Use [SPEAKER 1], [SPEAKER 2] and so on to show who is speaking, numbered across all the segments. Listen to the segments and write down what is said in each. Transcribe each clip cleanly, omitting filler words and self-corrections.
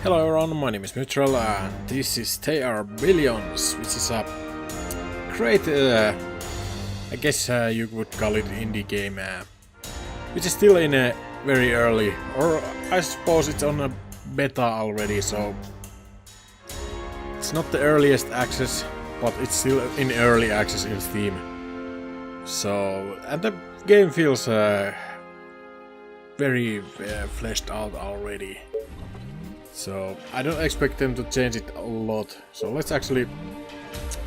[SPEAKER 1] Hello everyone, my name is Neutral and this is They Are Billions, which is a great, I guess you would call it indie game, which is still in a very early, or I suppose it's on a beta already, so it's not the earliest access, but it's still in early access in Steam. So, and the game feels very fleshed out already. So I don't expect them to change it a lot. So let's actually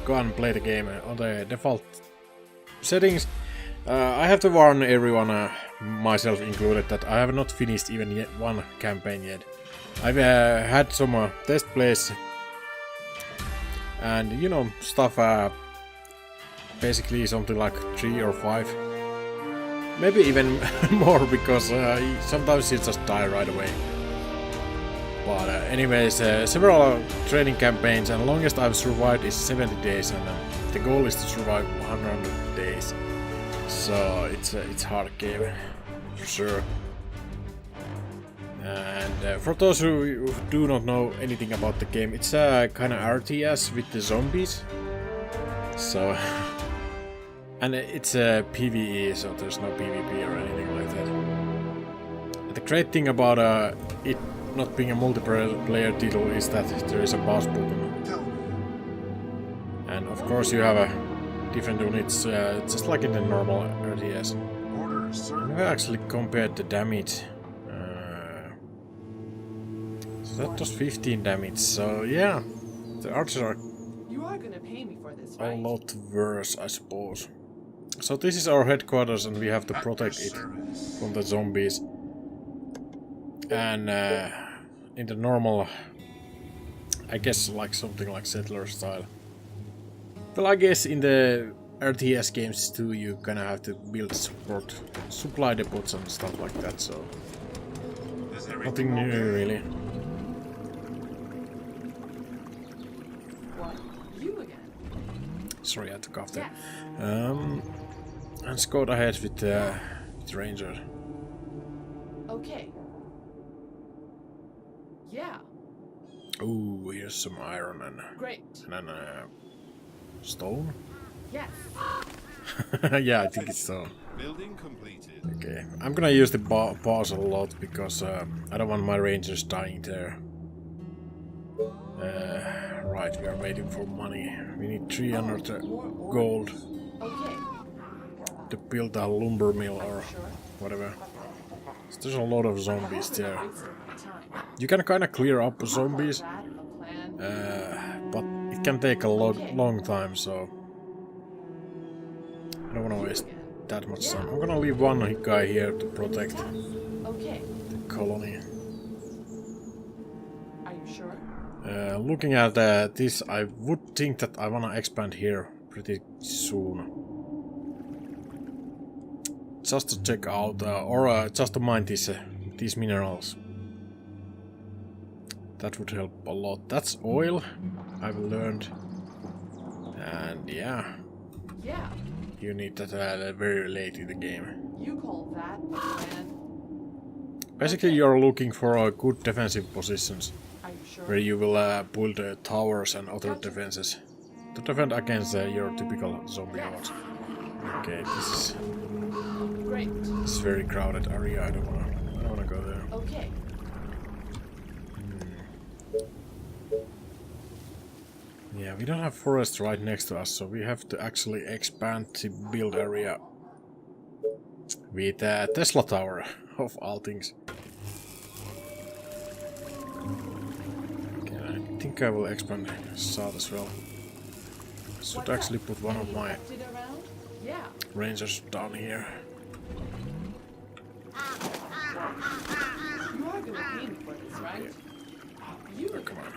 [SPEAKER 1] go and play the game on the default settings. I have to warn everyone, myself included, that I have not finished even yet one campaign yet. I've had some test plays and you know stuff, basically something like 3 or 5, maybe even more, because sometimes you just die right away. But anyways, several training campaigns, and longest I've survived is 70 days, and the goal is to survive 100 days. So it's hard game, for sure. And for those who do not know anything about the game, it's a kind of RTS with the zombies. So, and it's a PvE, so there's no PvP or anything like that. And the great thing about it not being a multiplayer title is that there is a boss button. And of course you have different units, just like in the normal RTS. I've actually compared the damage. So that does 15 damage, so yeah, the archers are a lot worse, I suppose. So this is our headquarters and we have to protect it from the zombies. And in the normal, I guess like something like settler style. Well, I guess in the RTS games too, you're gonna have to build supply depots and stuff like that, so nothing new really. Sorry, I took off there. And scored ahead with the ranger.
[SPEAKER 2] Okay. Yeah.
[SPEAKER 1] Oh, here's some iron and
[SPEAKER 2] Great.
[SPEAKER 1] then stone.
[SPEAKER 2] Yes.
[SPEAKER 1] Yeah, I think it's stone.
[SPEAKER 3] Building completed.
[SPEAKER 1] Okay, I'm gonna use the pause a lot because I don't want my rangers dying there. Right, we are waiting for money. We need 300 gold
[SPEAKER 2] Okay.
[SPEAKER 1] to build a lumber mill or whatever. So there's a lot of zombies there. You can kind of clear up zombies, but it can take a long time, so I don't want to waste that much time. I'm gonna leave one guy here to protect the colony.
[SPEAKER 2] Are you sure?
[SPEAKER 1] Looking at this, I would think that I wanna expand here pretty soon. Just to check out, or just to mine these minerals. That would help a lot. That's oil, I've learned. And yeah.
[SPEAKER 2] Yeah.
[SPEAKER 1] You need that very late in the game.
[SPEAKER 2] You call that a plan?
[SPEAKER 1] Basically, you're looking for good defensive positions.
[SPEAKER 2] Are you sure?
[SPEAKER 1] Where you will build towers and other defenses to defend against your typical zombie hordes. Okay, this
[SPEAKER 2] Great.
[SPEAKER 1] is very crowded area. I don't wanna go there.
[SPEAKER 2] Okay.
[SPEAKER 1] Yeah, we don't have forest right next to us, so we have to actually expand the build area with Tesla Tower, of all things. Okay, I think I will expand south as well. Should actually put one of my
[SPEAKER 2] Yeah.
[SPEAKER 1] rangers down here.
[SPEAKER 2] You are gonna pay me for this, right? You
[SPEAKER 1] Oh,
[SPEAKER 2] again.
[SPEAKER 1] come on.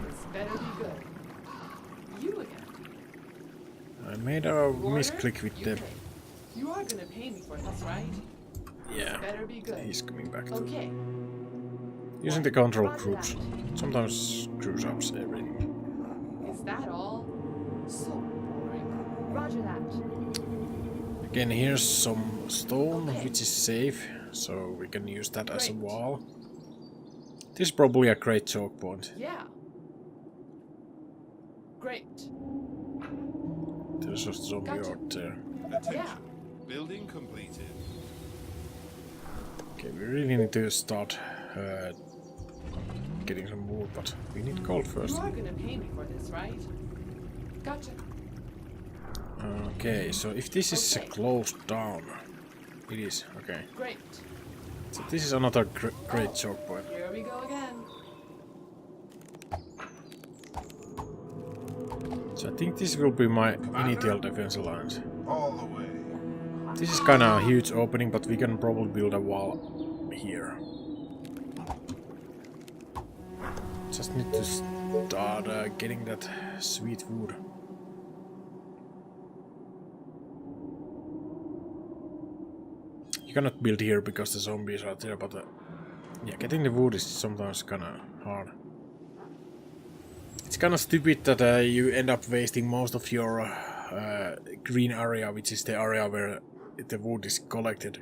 [SPEAKER 2] This better be good. You again.
[SPEAKER 1] I made a misclick with the...
[SPEAKER 2] You are gonna pay me for this, right?
[SPEAKER 1] Yeah,
[SPEAKER 2] Better be good.
[SPEAKER 1] he's coming back to...
[SPEAKER 2] Okay.
[SPEAKER 1] Using the control groups. Sometimes screws up everything.
[SPEAKER 2] Is that all? So boring. Roger that.
[SPEAKER 1] Again, here's some stone, which is safe, so we can use that as a wall. This is probably a great choke point.
[SPEAKER 2] Yeah. Great.
[SPEAKER 1] There's a zombie
[SPEAKER 2] Gotcha.
[SPEAKER 1] out there.
[SPEAKER 3] Attention.
[SPEAKER 2] Yeah.
[SPEAKER 3] Building completed.
[SPEAKER 1] Okay, we really need to start getting some wood, but we need gold first.
[SPEAKER 2] You are gonna pay me for this, right? Gotcha.
[SPEAKER 1] Okay, so if this is
[SPEAKER 2] Okay.
[SPEAKER 1] closed down, it is. Okay,
[SPEAKER 2] Great.
[SPEAKER 1] so this is another great choke point.
[SPEAKER 2] Here we go again.
[SPEAKER 1] So I think this will be my initial defense lines.
[SPEAKER 3] All the way.
[SPEAKER 1] This is kind of a huge opening, but we can probably build a wall here. Just need to start getting that sweet wood. You cannot build here because the zombies are there, but yeah, getting the wood is sometimes kind of hard. It's kind of stupid that you end up wasting most of your green area, which is the area where the wood is collected.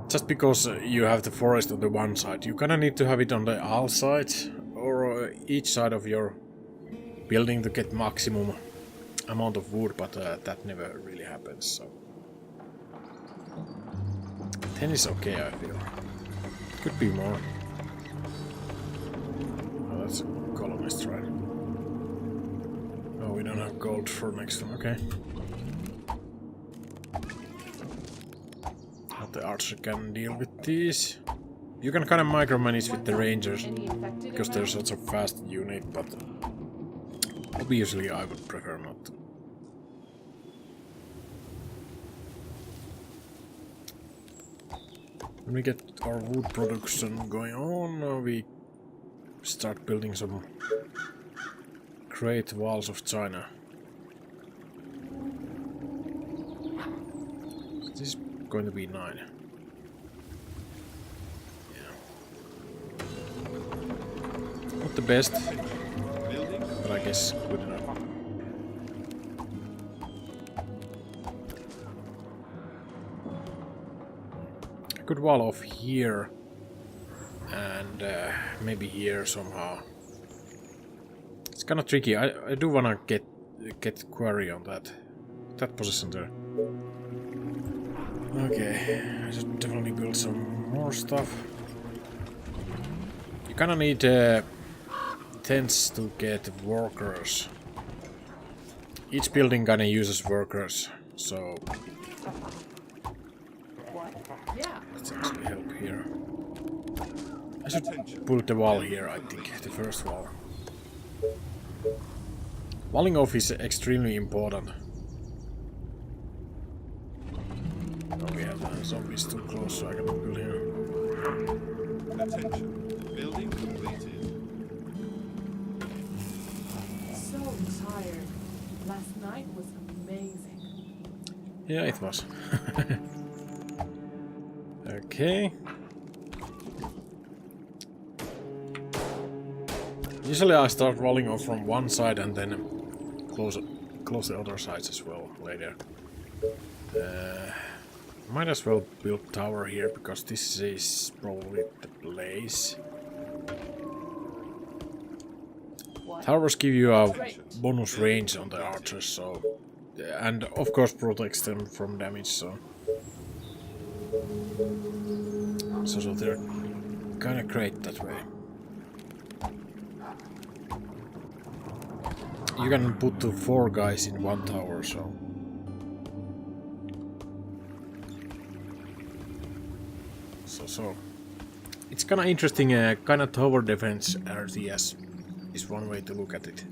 [SPEAKER 1] Just because you have the forest on the one side, you kind of need to have it on the all sides or each side of your building to get maximum amount of wood, but that never really happens. So 10 is okay, I feel. Could be more. Oh, that's a colonist, right? Oh, we don't have gold for next one, okay. But the archer can deal with these. You can kind of micromanage with the rangers,
[SPEAKER 2] Any infected
[SPEAKER 1] because they're
[SPEAKER 2] around?
[SPEAKER 1] such a fast unit, but obviously I would prefer not to. When we get our wood production going on, we start building some great walls of China. So this is going to be 9. Yeah. Not the best,
[SPEAKER 3] Building
[SPEAKER 1] but I guess good enough. I could wall off here and maybe here somehow. It's kind of tricky. I do wanna get quarry on that position there. Okay, I should definitely build some more stuff. You kinda need tents to get workers. Each building kinda uses workers, so
[SPEAKER 2] Yeah.
[SPEAKER 1] let's actually help here. I should build the wall here, I think, the first wall. Walling off is extremely important. Oh, we have zombies too close, so I cannot build here.
[SPEAKER 3] attention. Building completed.
[SPEAKER 2] So tired. Last night was amazing.
[SPEAKER 1] Yeah, it was. Okay. Usually I start rolling off from one side and then close the other sides as well later. Might as well build tower here because this is probably the place.
[SPEAKER 2] What?
[SPEAKER 1] Towers give you a
[SPEAKER 2] Great.
[SPEAKER 1] bonus range on the archers, so and of course protects them from damage. So they're kind of great that way. You can put 4 guys in one tower, so. So it's kind of interesting. Kind of tower defense RTS is one way to look at it.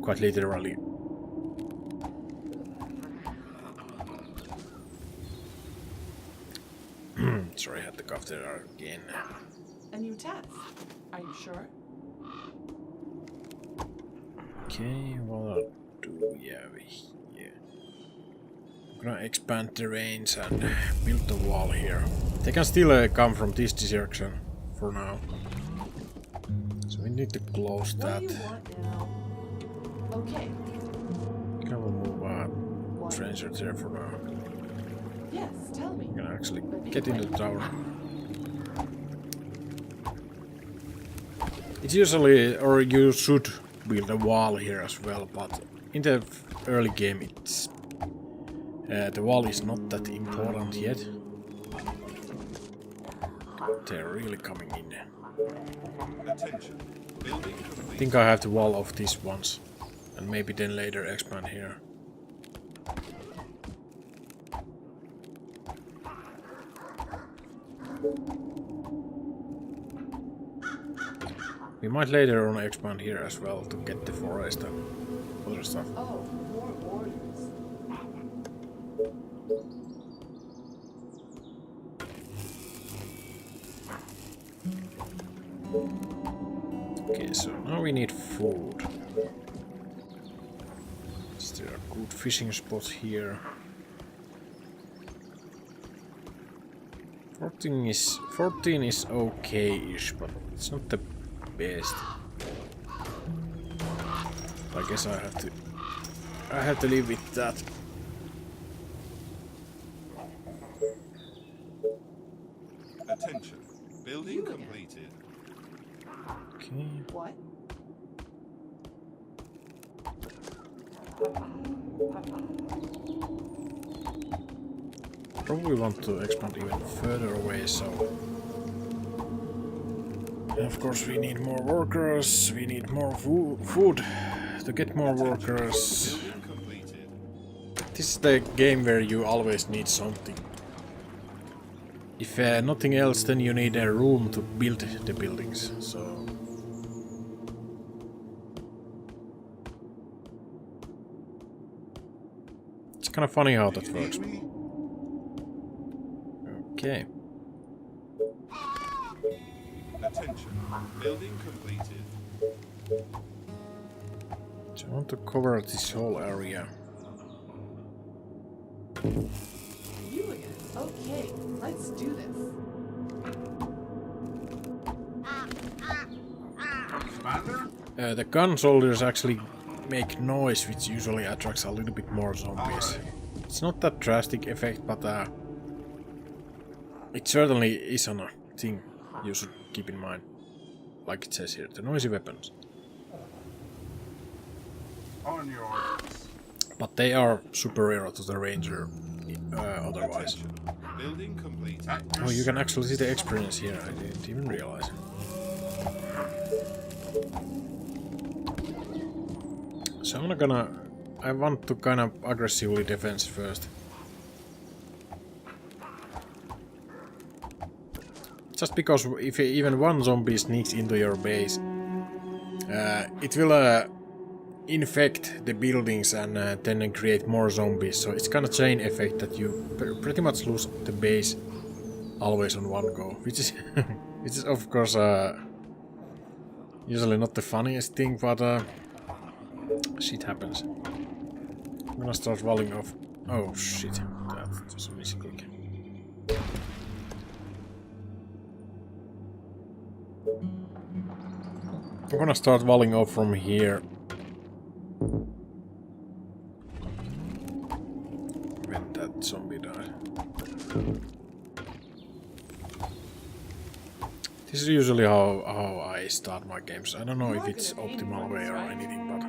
[SPEAKER 1] Quite literally. Sorry, I had to cough there again.
[SPEAKER 2] A new test. Are you sure?
[SPEAKER 1] Okay, what do we have here? I'm gonna expand the range and build the wall here. They can still come from this direction for now. So we need to close
[SPEAKER 2] What
[SPEAKER 1] that.
[SPEAKER 2] do you want now? Okay.
[SPEAKER 1] Can we move
[SPEAKER 2] What?
[SPEAKER 1] trencher there for now?
[SPEAKER 2] Yes, tell me.
[SPEAKER 1] I'm gonna actually get into the tower. It's usually, or you should build a wall here as well, but in the early game it's the wall is not that important yet. They're really coming in.
[SPEAKER 3] Attention. Building
[SPEAKER 1] I
[SPEAKER 3] complete.
[SPEAKER 1] think I have to wall off this once, and maybe then later expand here. We might later on expand here as well to get the forest and other stuff.
[SPEAKER 2] Oh, more orders.
[SPEAKER 1] Okay, so now we need food. Is there a good fishing spot here? 14 is okay-ish, but it's not the best. I guess I have to live with that.
[SPEAKER 3] Attention. Building completed.
[SPEAKER 1] Okay.
[SPEAKER 2] What?
[SPEAKER 1] Probably want to expand even further away, so... And of course we need more workers, we need more food to get more workers.
[SPEAKER 3] Building completed.
[SPEAKER 1] This is the game where you always need something. If nothing else, then you need a room to build the buildings, so... It's kind of funny how that works. Okay.
[SPEAKER 3] Attention. Building completed.
[SPEAKER 1] So I want to cover this whole area.
[SPEAKER 2] You again. Okay, let's do this.
[SPEAKER 1] The gun soldiers actually make noise, which usually attracts a little bit more zombies. It's not that drastic effect, but it certainly is on a thing you should keep in mind. Like it says here, the noisy weapons.
[SPEAKER 3] On your orders.
[SPEAKER 1] But they are superior to the ranger otherwise.
[SPEAKER 3] Attention. Building completed.
[SPEAKER 1] Oh, you can actually see the experience here, I didn't even realize. So I'm not gonna... I want to kind of aggressively defense first. Just because if even one zombie sneaks into your base, it will infect the buildings and then create more zombies. So it's kind of chain effect that you pretty much lose the base always on one go, which is which is of course usually not the funniest thing, but shit happens. I'm gonna start walling off. Oh shit, that was a misclick. I'm gonna start walling off from here. When that zombie died. This is usually how I start my games. I don't know if it's optimal way or anything, but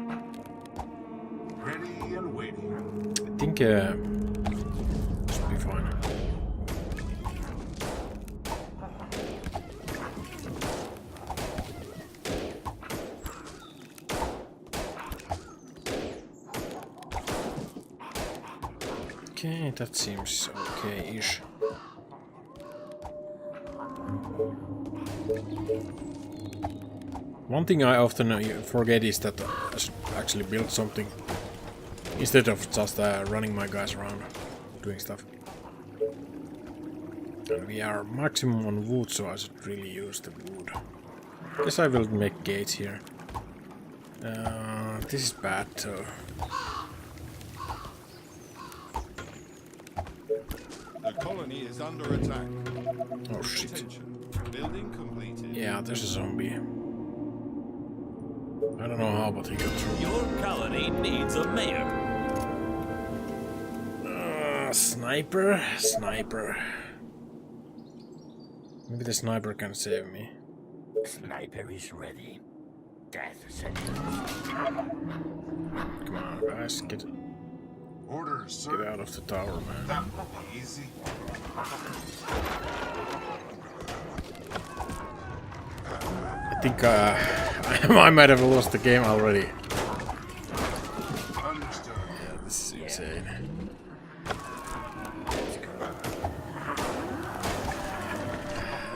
[SPEAKER 3] Ready and waiting.
[SPEAKER 1] I think should be fine. Okay, that seems okay-ish. One thing I often forget is that I should actually build something instead of just running my guys around doing stuff. And we are maximum on wood, so I should really use the wood. Guess I will make gates here. This is bad though.
[SPEAKER 3] The colony is under attack.
[SPEAKER 1] Oh shit.
[SPEAKER 3] Attention. Building completed.
[SPEAKER 1] Yeah, there's a zombie. I don't know how, but he got through.
[SPEAKER 4] Your colony needs a mayor.
[SPEAKER 1] Snap. Sniper, sniper. Maybe the sniper can save me.
[SPEAKER 4] Sniper is ready. Death sentence.
[SPEAKER 1] Come on, guys, get
[SPEAKER 5] Orders, sir.
[SPEAKER 1] out of the tower, man.
[SPEAKER 5] That will be easy.
[SPEAKER 1] I think I might have lost the game already.
[SPEAKER 5] Understood.
[SPEAKER 1] Yeah, this is insane.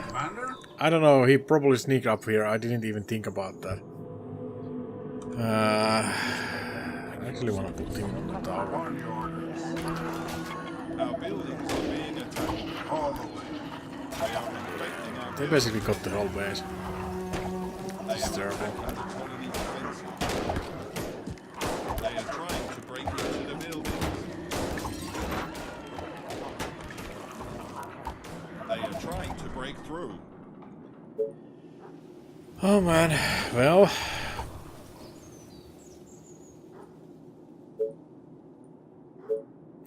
[SPEAKER 5] Commander?
[SPEAKER 1] I don't know, he probably sneaked up here. I didn't even think about that. I actually want to put him on the tower.
[SPEAKER 5] On your orders.
[SPEAKER 3] Our buildings are being attacked.
[SPEAKER 5] All the way.
[SPEAKER 3] They are infecting our
[SPEAKER 1] They basically got the whole base.
[SPEAKER 3] They
[SPEAKER 1] It's terrible.
[SPEAKER 3] the colony defenses. They are trying to break into the buildings. They are trying to break through.
[SPEAKER 1] Oh man, well.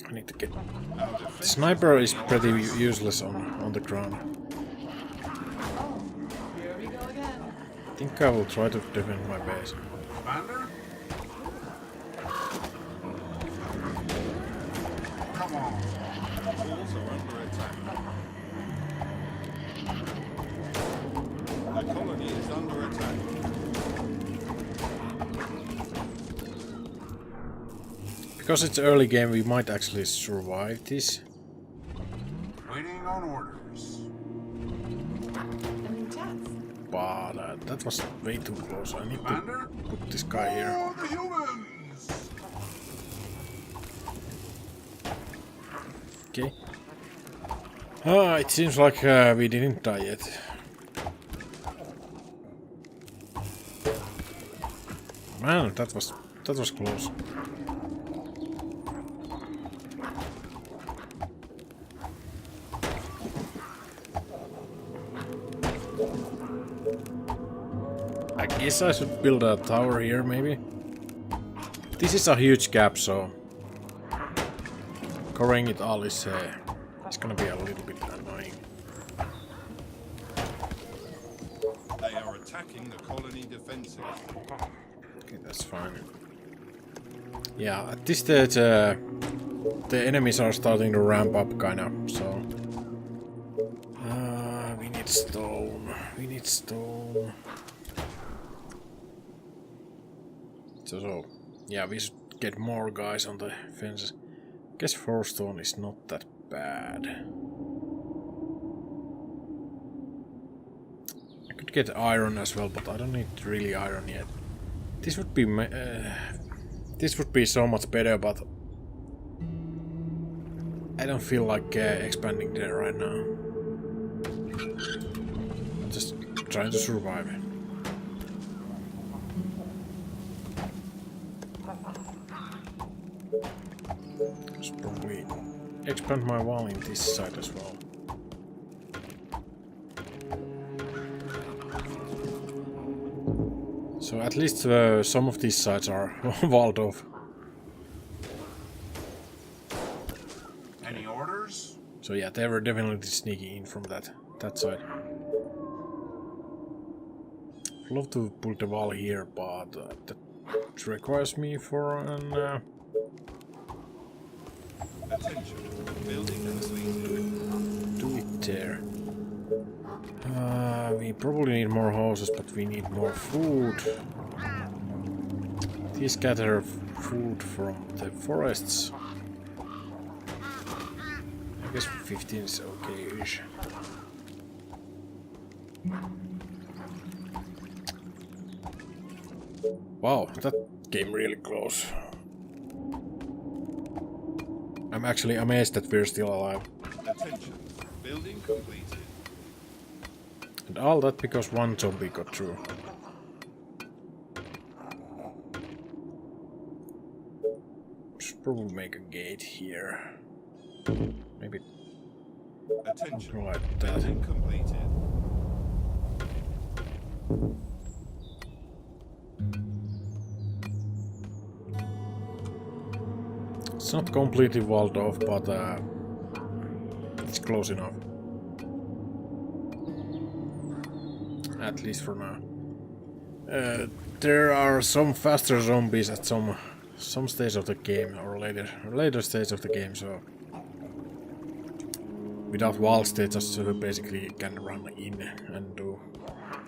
[SPEAKER 1] I need to get.
[SPEAKER 3] Our
[SPEAKER 1] The
[SPEAKER 3] defenses
[SPEAKER 1] sniper is pretty useless on the ground.
[SPEAKER 2] Here we go again.
[SPEAKER 1] I think I will try to defend my base.
[SPEAKER 5] Commander? Come on.
[SPEAKER 3] walls are under attack. The colony is under attack.
[SPEAKER 1] Because it's early game, we might actually survive this.
[SPEAKER 5] Waiting on orders.
[SPEAKER 2] Any chance?
[SPEAKER 1] But that was way too close. I need to
[SPEAKER 5] Commander?
[SPEAKER 1] put this guy here.
[SPEAKER 5] For the humans!
[SPEAKER 1] Okay. It seems like we didn't die yet. Man, that was close. I guess I should build a tower here, maybe. This is a huge gap, so covering it all is it's gonna be a little bit annoying.
[SPEAKER 3] They are attacking the colony defenses.
[SPEAKER 1] Okay, that's fine. Yeah, at this stage, the enemies are starting to ramp up, kinda. So we need stone. We need stone. So yeah, we should get more guys on the fences. Guess 4 stone is not that bad. I could get iron as well, but I don't need really iron yet. This would be so much better, but I don't feel like expanding there right now. I'm just trying to survive. Should probably expand my wall in this side as well. So at least some of these sides are walled off.
[SPEAKER 5] Any orders?
[SPEAKER 1] So yeah, they were definitely sneaking in from that side. I'd love to put the wall here, but that requires me for an
[SPEAKER 3] Attention. Building completed.
[SPEAKER 1] do it there. We probably need more houses, but we need more food. These gather food from the forests. I guess 15 is okay-ish. Wow, that came really close. I'm actually amazed that we're still alive.
[SPEAKER 3] Attention. Building completed.
[SPEAKER 1] And all that because one zombie got through. Should probably make a gate here. Maybe
[SPEAKER 3] Attention.
[SPEAKER 1] like that.
[SPEAKER 3] Building completed.
[SPEAKER 1] It's not completely walled off, but close enough. At least for now. There are some faster zombies at some stage of the game, or later stage of the game, so without walls they just basically can run in and do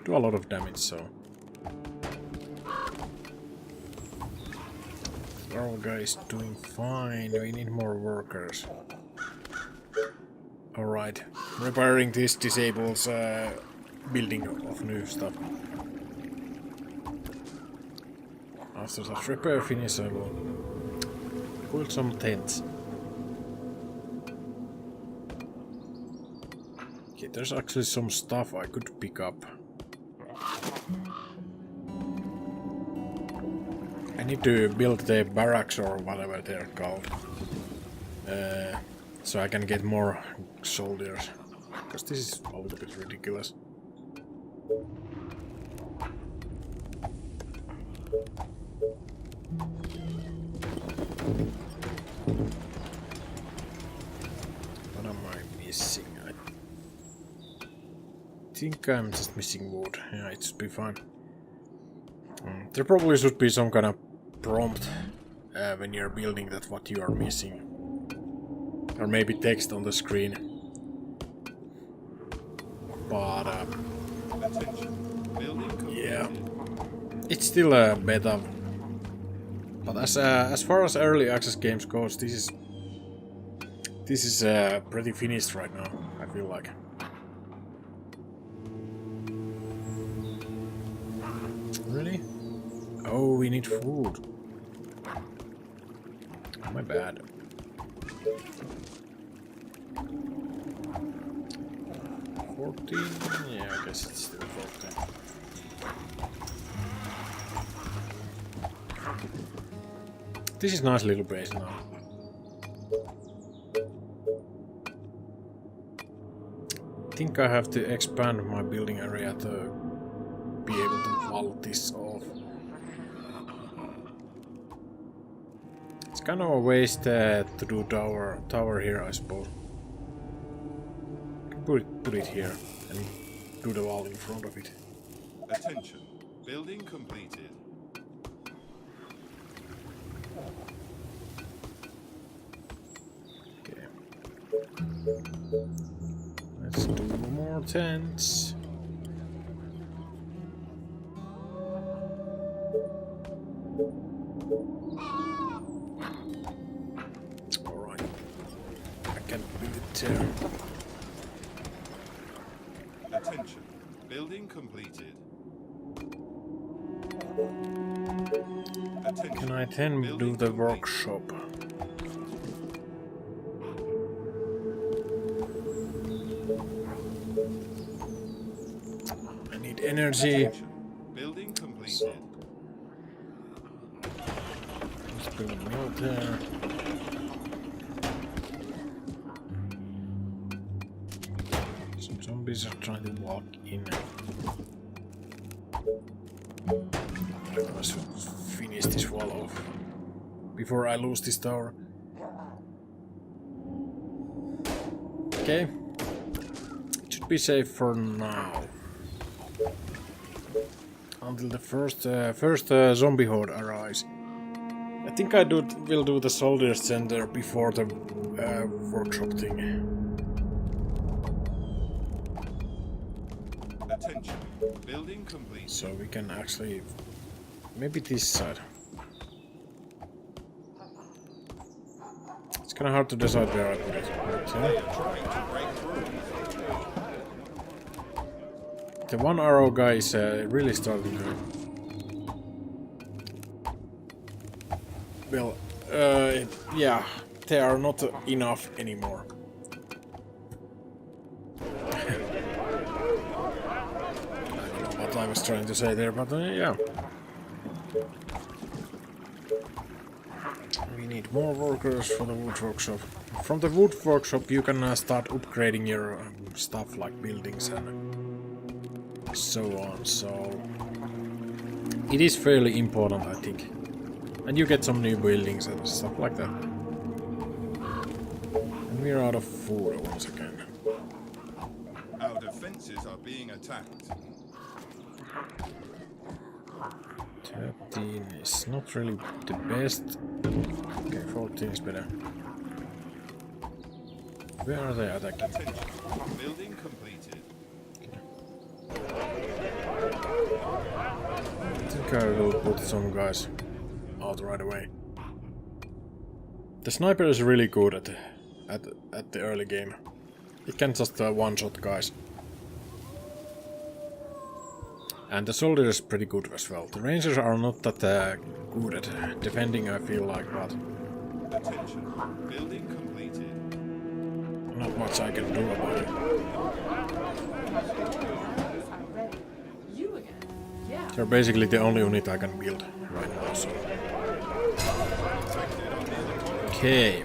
[SPEAKER 1] a lot of damage, so our guy is doing fine. We need more workers. Alright, repairing this disables building of new stuff. After that repair finish, I will build some tents. Okay, there's actually some stuff I could pick up. I need to build the barracks or whatever they're called, so I can get more soldiers, because this is a little bit ridiculous. What am I missing? I think I'm just missing wood. Yeah, it should be fine. There probably should be some kind of prompt when you're building that what you are missing. Or maybe text on the screen. But
[SPEAKER 3] Attention. Building completed.
[SPEAKER 1] yeah, it's still a beta. But as far as early access games goes, this is pretty finished right now, I feel like. Really? Oh, we need food. My bad. Yeah, I guess it's still 14. This is nice little base now. I think I have to expand my building area to be able to wall this off. It's kind of a waste to do tower here, I suppose. Put it here and do the wall in front of it.
[SPEAKER 3] Attention. Building completed.
[SPEAKER 1] Okay. Let's do more tents. Alright. I can build it there.
[SPEAKER 3] Attention. Building completed. Attention.
[SPEAKER 1] Can I then do
[SPEAKER 3] Building
[SPEAKER 1] the
[SPEAKER 3] complete.
[SPEAKER 1] workshop? I need energy.
[SPEAKER 3] Attention. Building completed.
[SPEAKER 1] Let's build a mill there. Some zombies are trying to walk in. I should finish this wall off before I lose this tower. Okay. It should be safe for now. Until the first zombie horde arrives. I think I will do the soldier center before the workshop thing.
[SPEAKER 3] Attention. Building complete.
[SPEAKER 1] So we can actually... Maybe this side. It's kinda hard to decide where I put it. But,
[SPEAKER 3] They are trying to break through.
[SPEAKER 1] the one arrow guy is really starting to... Well, yeah, they are not enough anymore. I don't know what I was trying to say there, but yeah. We need more workers for the wood workshop. From the wood workshop you can start upgrading your stuff like buildings and so on, so it is fairly important, I think. And you get some new buildings and stuff like that. And we're out of food once again.
[SPEAKER 3] bases are being attacked.
[SPEAKER 1] 13 is not really the best. Okay, 14 is better. Where are they attacking?
[SPEAKER 3] Attention. Building completed.
[SPEAKER 1] I think I will put some guys out right away. The sniper is really good at the early game. It can just one-shot guys. And the soldier is pretty good as well. The rangers are not that good at defending, I feel like, but
[SPEAKER 3] Attention. Building completed.
[SPEAKER 1] not much I can do about it.
[SPEAKER 2] You again? Yeah.
[SPEAKER 1] They're basically the only unit I can build right now, so. Okay.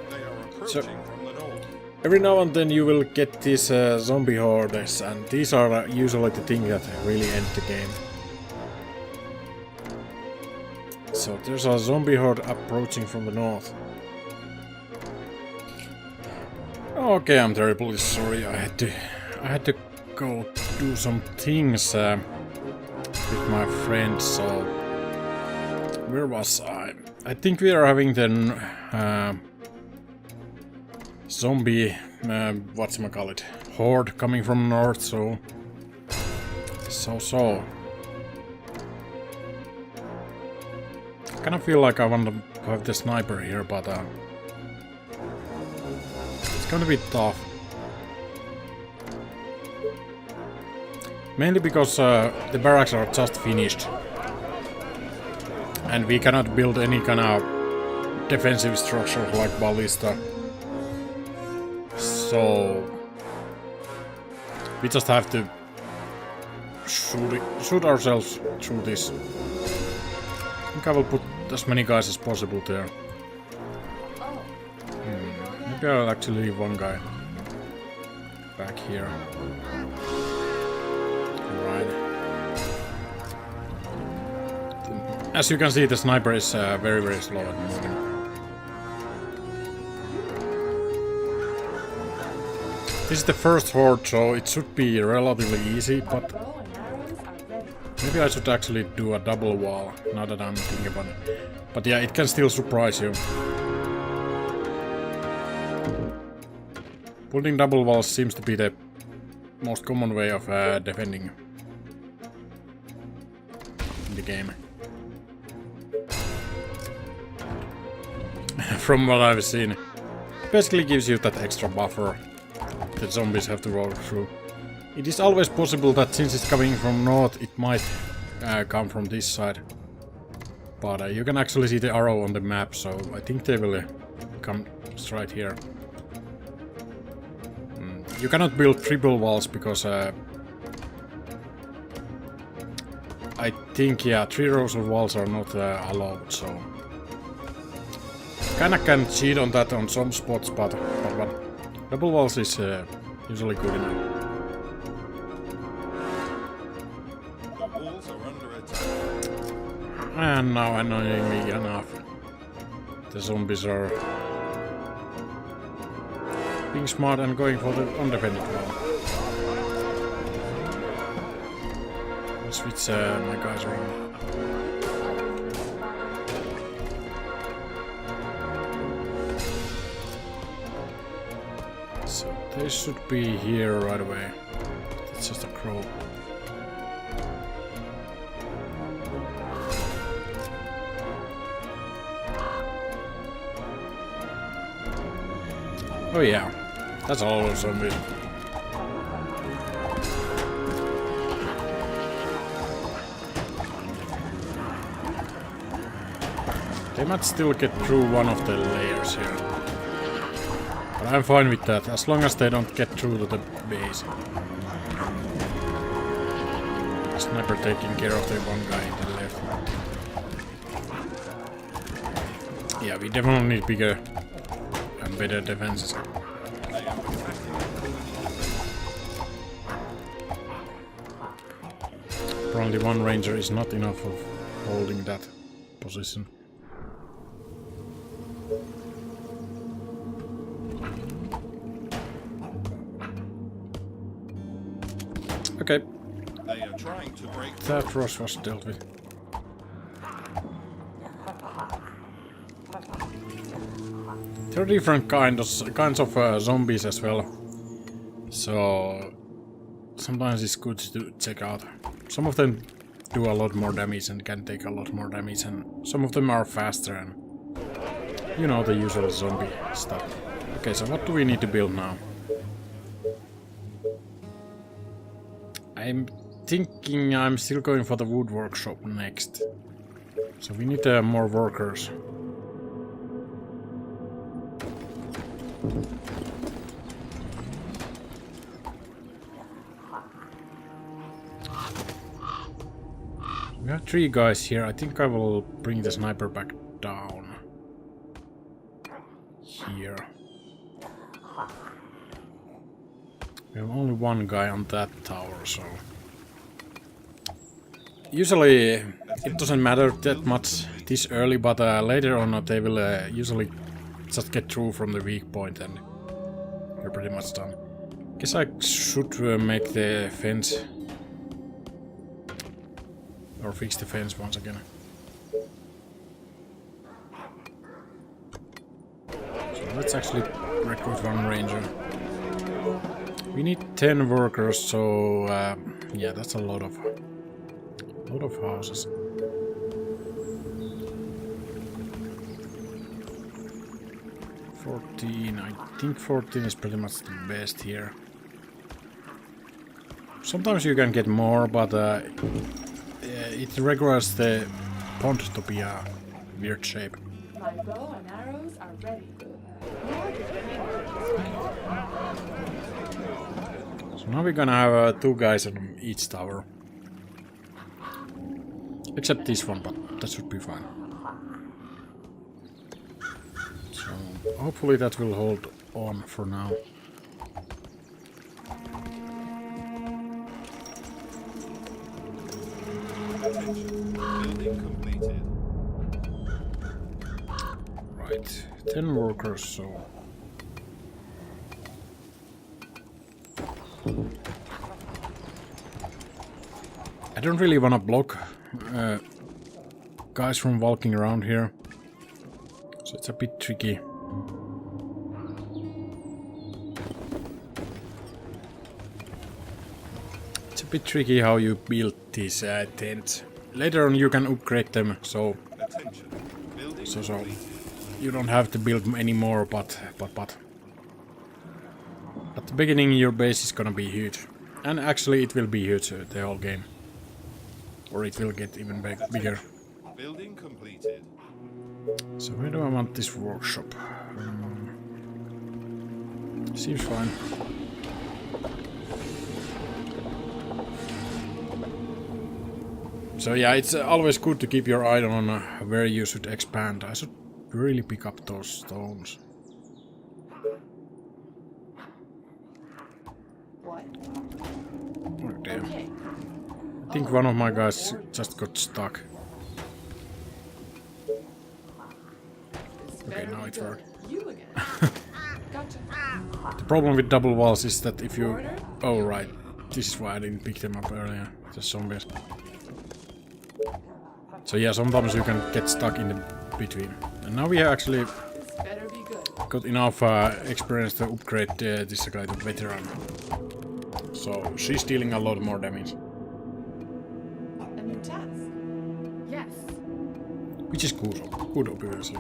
[SPEAKER 3] They are approaching
[SPEAKER 1] So-
[SPEAKER 3] from the north.
[SPEAKER 1] Every now and then you will get these zombie hordes, and these are usually the thing that really end the game. So there's a zombie horde approaching from the north. Okay, I'm terribly sorry. I had to go do some things with my friends. So where was I? I think we are having the zombie, whatchamacallit, horde coming from north, so. I kinda feel like I want to have the sniper here, but it's gonna be tough. Mainly because the barracks are just finished. And we cannot build any kind of defensive structure like ballista. So we just have to shoot ourselves through this. I think I will put as many guys as possible there. Maybe I'll actually leave one guy back here. Right. As you can see, the sniper is very, very slow at moving. This is the first horde, so it should be relatively easy, but
[SPEAKER 2] Bow and arrows are ready.
[SPEAKER 1] maybe I should actually do a double wall, now that I'm thinking about it. But yeah, it can still surprise you. Building double walls seems to be the most common way of defending in the game. From what I've seen. It basically gives you that extra buffer the zombies have to roll through. It is always possible that since it's coming from north, it might come from this side. But you can actually see the arrow on the map, so I think they will come straight here. You cannot build triple walls because I think, yeah, 3 rows of walls are not allowed, so kinda can cheat on that on some spots, but double walls is usually good enough.
[SPEAKER 3] The walls are under attack.
[SPEAKER 1] And now annoying me enough. The zombies are being smart and going for the undefended wall. I'll switch my guys around. So they should be here right away. It's just a crow. Oh yeah, that's all of zombies. They might still get through one of the layers here. But I'm fine with that, as long as they don't get through to the base. Sniper taking care of the one guy in the left. Yeah, we definitely need bigger and better defenses. Probably one ranger is not enough of holding that position. Okay,
[SPEAKER 3] They are trying to break
[SPEAKER 1] that Ross was dealt with. There are different kinds of zombies as well. So sometimes it's good to check out. Some of them do a lot more damage and can take a lot more damage, and some of them are faster and you know, the usual zombie stuff. Okay, so what do we need to build now? I'm thinking I'm still going for the wood workshop next. So we need more workers. We have 3 guys here. I think I will bring the sniper back down. Here. We have only 1 guy on that tower, so... Usually it doesn't matter that much this early, but later on they will usually just get through from the weak point and you're pretty much done. Guess I should make the fence or fix the fence once again. So let's actually recruit 1 ranger. We need 10 workers, so yeah, that's a lot of houses. I think 14 is pretty much the best here. Sometimes you can get more, but it requires the pond to be a weird shape.
[SPEAKER 2] My bow and arrows are ready.
[SPEAKER 1] So now we're gonna have 2 guys on each tower. Except this one, but that should be fine. So hopefully that will hold on for now.
[SPEAKER 3] building completed.
[SPEAKER 1] Right, 10 workers, so... I don't really want to block guys from walking around here, so it's a bit tricky. It's a bit tricky how you build these tents. Later on you can upgrade them, so
[SPEAKER 3] Attention. Building
[SPEAKER 1] so
[SPEAKER 3] completed.
[SPEAKER 1] you don't have to build any more, but at the beginning your base is gonna be huge. And actually it will be huge the whole game. Or it will get even bigger.
[SPEAKER 3] Building completed.
[SPEAKER 1] So where do I want this workshop? Seems fine. So yeah, it's always good to keep your eye on where you should expand. I should really pick up those stones.
[SPEAKER 2] What?
[SPEAKER 1] Oh damn.
[SPEAKER 2] Okay.
[SPEAKER 1] I think one of my guys just got stuck.
[SPEAKER 2] This
[SPEAKER 1] Okay,
[SPEAKER 2] better
[SPEAKER 1] now
[SPEAKER 2] be
[SPEAKER 1] it
[SPEAKER 2] good.
[SPEAKER 1] worked.
[SPEAKER 2] You again. Gotcha.
[SPEAKER 1] The problem with double walls is that if you...
[SPEAKER 2] Order?
[SPEAKER 1] Oh right, this is why I didn't pick them up earlier. The zombies. So yeah, sometimes you can get stuck in the between. And now we actually
[SPEAKER 2] This better be good.
[SPEAKER 1] got enough experience to upgrade this guy to veteran. So she's dealing a lot more damage.
[SPEAKER 2] A new task. Yes.
[SPEAKER 1] Which is good obviously.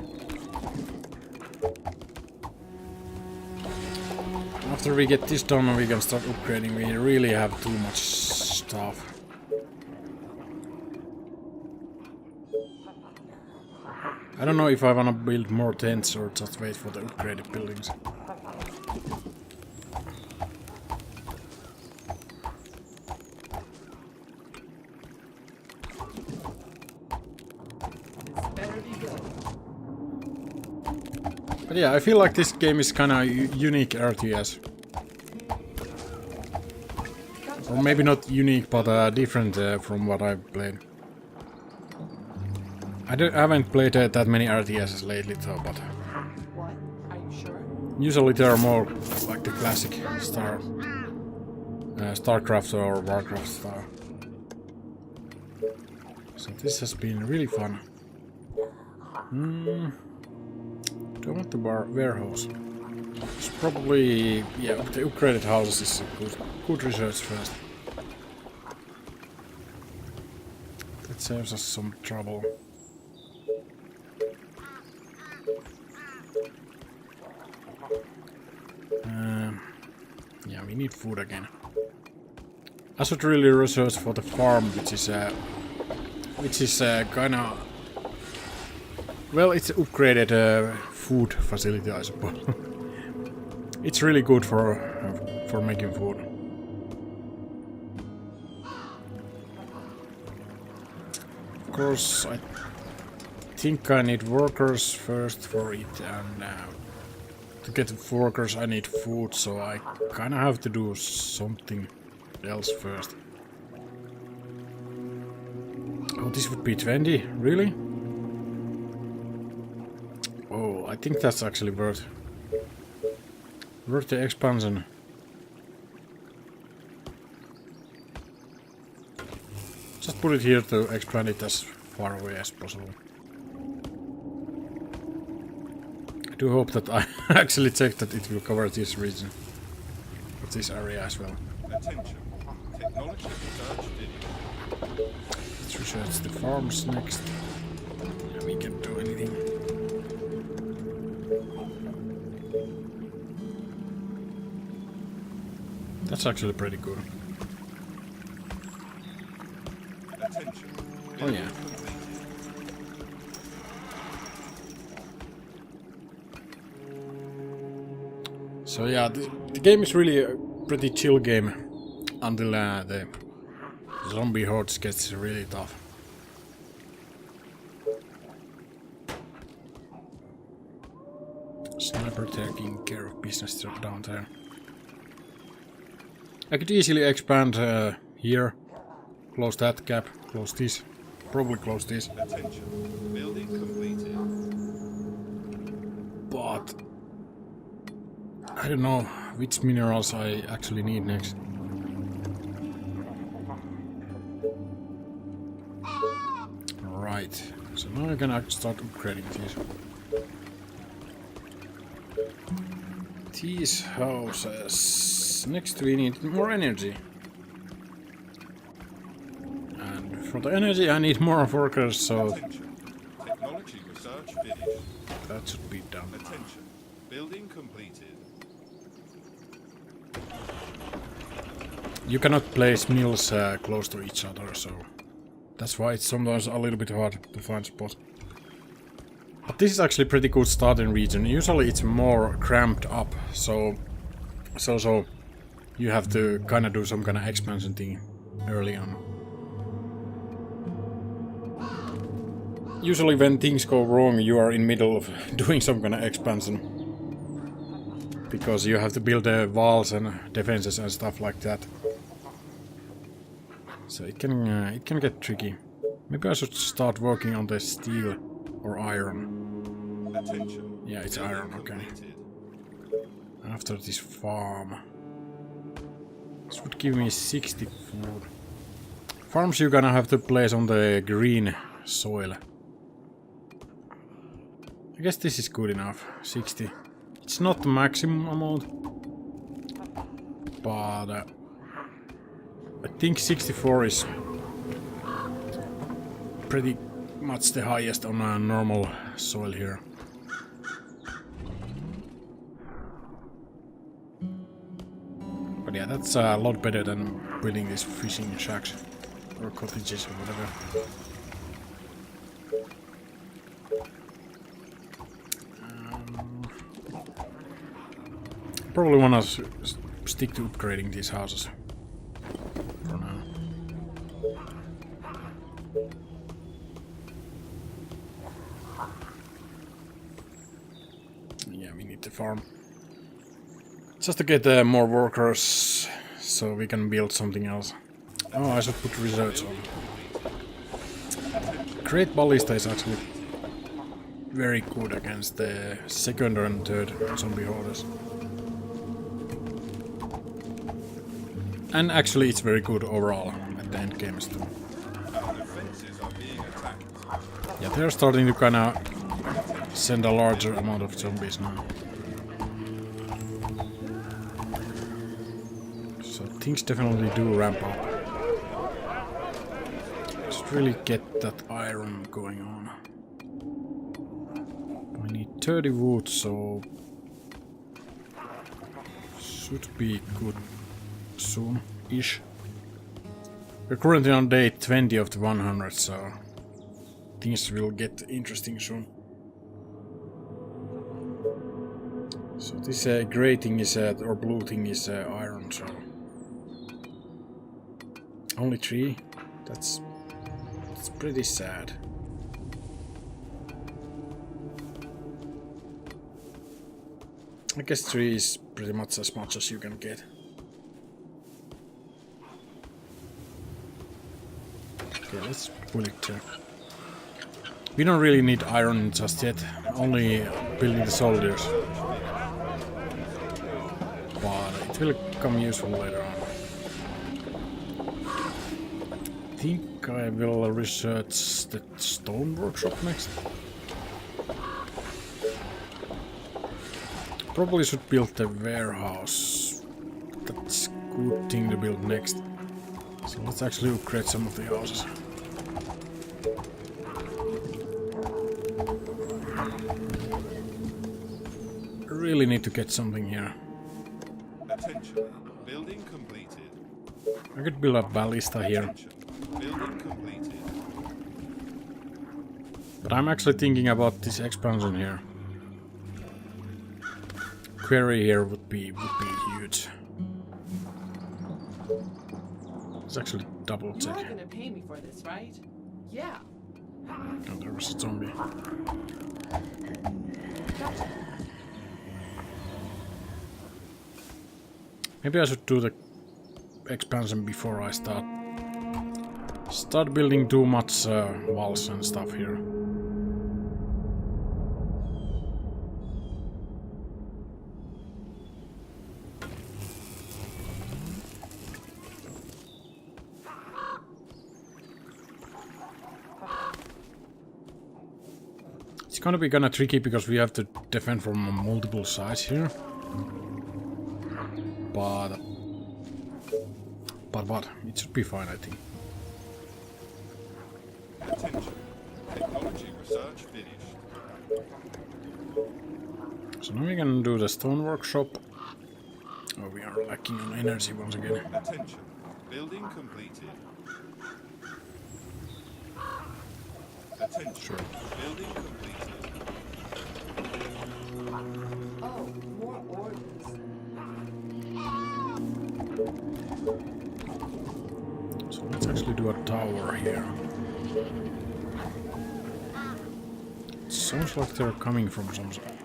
[SPEAKER 1] After we get this done, we can start upgrading. We really have too much stuff. I don't know if I wanna build more tents or just wait for the upgraded buildings.
[SPEAKER 2] This better be good.
[SPEAKER 1] But yeah, I feel like this game is kinda unique RTS.
[SPEAKER 2] Gotcha.
[SPEAKER 1] Or maybe not unique, but different from what I've played. I haven't played that many RTSs lately though, but
[SPEAKER 2] What? Are you sure?
[SPEAKER 1] usually they are more like the classic style. StarCraft or Warcraft style. So this has been really fun. Do I want the warehouse? It's probably, yeah, the upgraded houses is good research first. That saves us some trouble. Yeah, we need food again. I should really research for the farm, which is kinda, well, it's upgraded food facility, I suppose. It's really good for making food. Of course, I think I need workers first for it, and to get workers I need food, so I kinda have to do something else first. Oh, this would be 20, really? Oh, I think that's actually worth the expansion. Just put it here to expand it as far away as possible. I do hope that I actually check that it will cover this region, but this area as well.
[SPEAKER 3] Attention. Technology research video.
[SPEAKER 1] Let's research the farms next. Yeah, we can do anything. That's actually pretty good.
[SPEAKER 3] Attention.
[SPEAKER 1] Oh yeah. So yeah, the game is really a pretty chill game until the zombie hordes gets really tough. Sniper taking care of business down there. I could easily expand here, close that gap, close this, probably close this.
[SPEAKER 3] Attention. Building completed.
[SPEAKER 1] But I don't know which minerals I actually need next. Right, so now I can actually start upgrading these. These houses. Next we need more energy. And for the energy I need more workers, so
[SPEAKER 3] Attention. Technology research finished.
[SPEAKER 1] that should be done.
[SPEAKER 3] Attention. Building completed.
[SPEAKER 1] You cannot place mills close to each other, so that's why it's sometimes a little bit hard to find spots. But this is actually a pretty good starting region. Usually it's more cramped up, so you have to kind of do some kind of expansion thing early on. Usually when things go wrong, you are in middle of doing some kind of expansion. Because you have to build the walls and defenses and stuff like that. So it can get tricky. Maybe I should start working on the steel or iron.
[SPEAKER 3] Attention.
[SPEAKER 1] Yeah, it's iron, okay.
[SPEAKER 3] Completed.
[SPEAKER 1] After this farm. This would give me 60 food. Farms you're gonna have to place on the green soil. I guess this is good enough. 60. It's not the maximum amount. But I think 64 is pretty much the highest on a normal soil here. But yeah, that's a lot better than building these fishing shacks or cottages or whatever. Probably wanna stick to upgrading these houses for now. Yeah, we need to farm. Just to get more workers, so we can build something else. Oh, I should put research on. Great Ballista is actually very good against the second and third zombie hordes. And actually it's very good overall at the end games too.
[SPEAKER 3] Our defenses are being attacked.
[SPEAKER 1] Yeah, they're starting to kinda send a larger amount of zombies now. So things definitely do ramp up. Just really get that iron going on. I need 30 wood, so should be good soon-ish. We're currently on day 20 of the 100, so things will get interesting soon. So this grey thing is, or blue thing is iron, so only 3. That's pretty sad. I guess 3 is pretty much as you can get. Okay, let's pull it check. We don't really need iron just yet, only building the soldiers. But it will come useful later on. I think I will research the stone workshop next. Probably should build the warehouse. That's a good thing to build next. So let's actually upgrade some of the houses. I really need to get something here.
[SPEAKER 3] Attention. Building completed.
[SPEAKER 1] I could build a ballista here.
[SPEAKER 3] Attention. Building completed.
[SPEAKER 1] But I'm actually thinking about this expansion here. Quarry here would be huge. Let's actually double
[SPEAKER 2] You
[SPEAKER 1] check.
[SPEAKER 2] are gonna pay me for this, right? Yeah.
[SPEAKER 1] Oh, there was a zombie.
[SPEAKER 2] Gotcha.
[SPEAKER 1] Maybe I should do the expansion before I start building too much walls and stuff here. It's gonna be kinda tricky because we have to defend from multiple sides here. But it should be fine, I think.
[SPEAKER 3] Attention. Technology research finished.
[SPEAKER 1] So now we can do the stone workshop. Oh, we are lacking on energy once again.
[SPEAKER 3] Attention. Building completed. Attention.
[SPEAKER 1] Sure.
[SPEAKER 3] Building completed.
[SPEAKER 2] Oh, more orders.
[SPEAKER 1] So let's actually do a tower here. It sounds like they're coming from some side.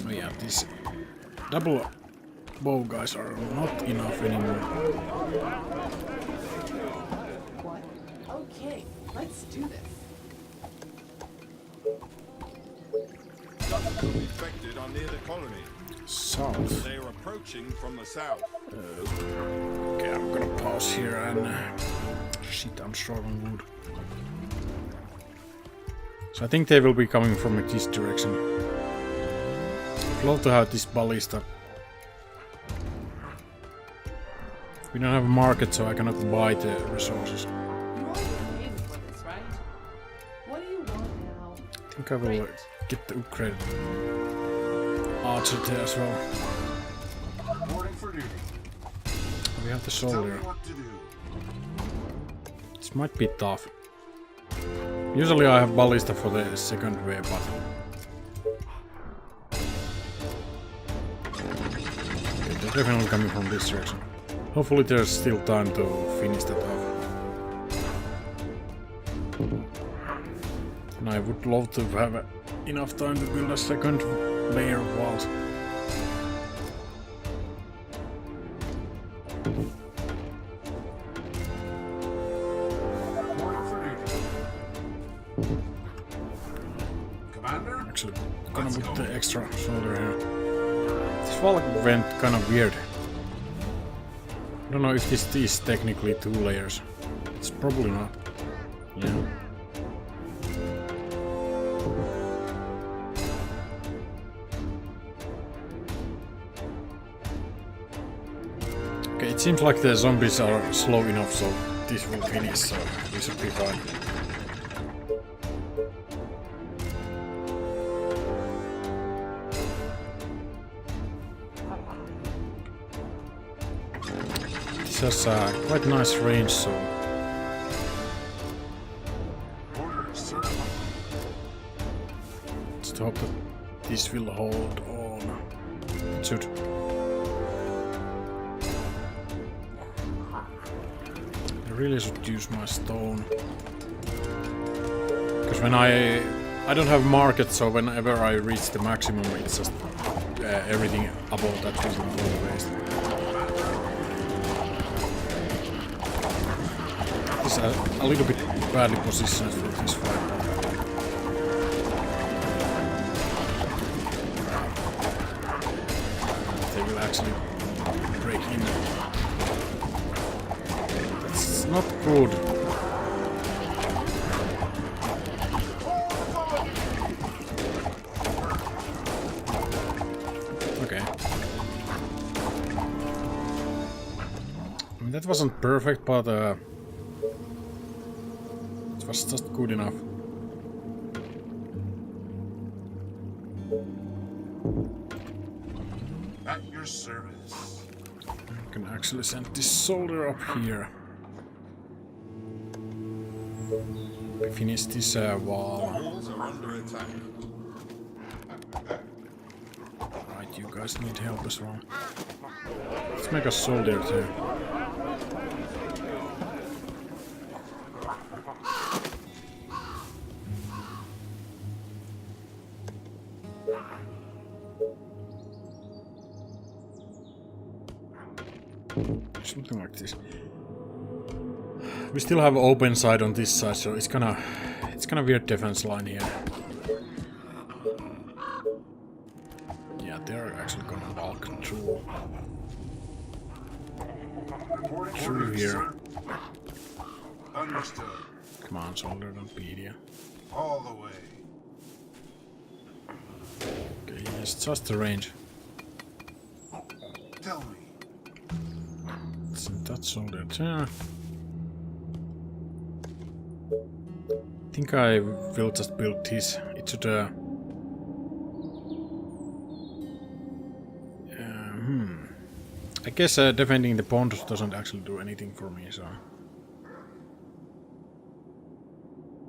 [SPEAKER 1] Oh yeah, these double bow guys are not enough anymore.
[SPEAKER 2] What? Okay, let's do this.
[SPEAKER 3] Dozens infected are near the colony.
[SPEAKER 1] South.
[SPEAKER 3] They are approaching from the south.
[SPEAKER 1] Okay, I'm gonna pause here and... shit, I'm short on wood. So I think they will be coming from this direction. I'd love to have this ballista. We don't have a market, so I cannot buy the resources.
[SPEAKER 2] You are gonna pay me for this, right? What do you want now?
[SPEAKER 1] I think I will get the upgrade archer there as well.
[SPEAKER 5] Reporting for duty.
[SPEAKER 1] We have the
[SPEAKER 5] Tell me
[SPEAKER 1] soldier.
[SPEAKER 5] what to do.
[SPEAKER 1] This might be tough. Usually I have ballista for the second wave, but... Okay, they're definitely coming from this direction. Hopefully there's still time to finish that off. And I would love to have enough time to build a second layer of walls.
[SPEAKER 5] Reporting for duty. Commander?
[SPEAKER 1] Actually, gonna put the extra shoulder here. This wall went kind of weird. I don't know if this is technically 2 layers. It's probably not. Yeah. Okay, it seems like the zombies are slow enough, so this will finish, so we should be fine. This has quite nice range, so
[SPEAKER 5] Order, sir.
[SPEAKER 1] let's hope that this will hold on. It should. I really should use my stone. Because when I don't have market, so whenever I reach the maximum, it's just everything above that will go to waste. It's a little bit badly positioned for this fight. They will actually break in. It's not good. Okay. I mean, that wasn't perfect, but it was just good enough.
[SPEAKER 5] At your service.
[SPEAKER 1] I can actually send this soldier up here. We finish this wall.
[SPEAKER 3] Walls are under attack.
[SPEAKER 1] Right, you guys need help as well. Let's make a soldier too. Something like this. We still have open side on this side, so it's kind of weird defense line here. Yeah, they're actually gonna walk through
[SPEAKER 5] Order,
[SPEAKER 1] here.
[SPEAKER 5] sir. Understood.
[SPEAKER 1] Come on, soldier, don't be idiot.
[SPEAKER 5] All the way.
[SPEAKER 1] Okay, it's just the range.
[SPEAKER 5] Tell me.
[SPEAKER 1] Send that soldier there. I think I will just build this. It should I guess defending the pond doesn't actually do anything for me, so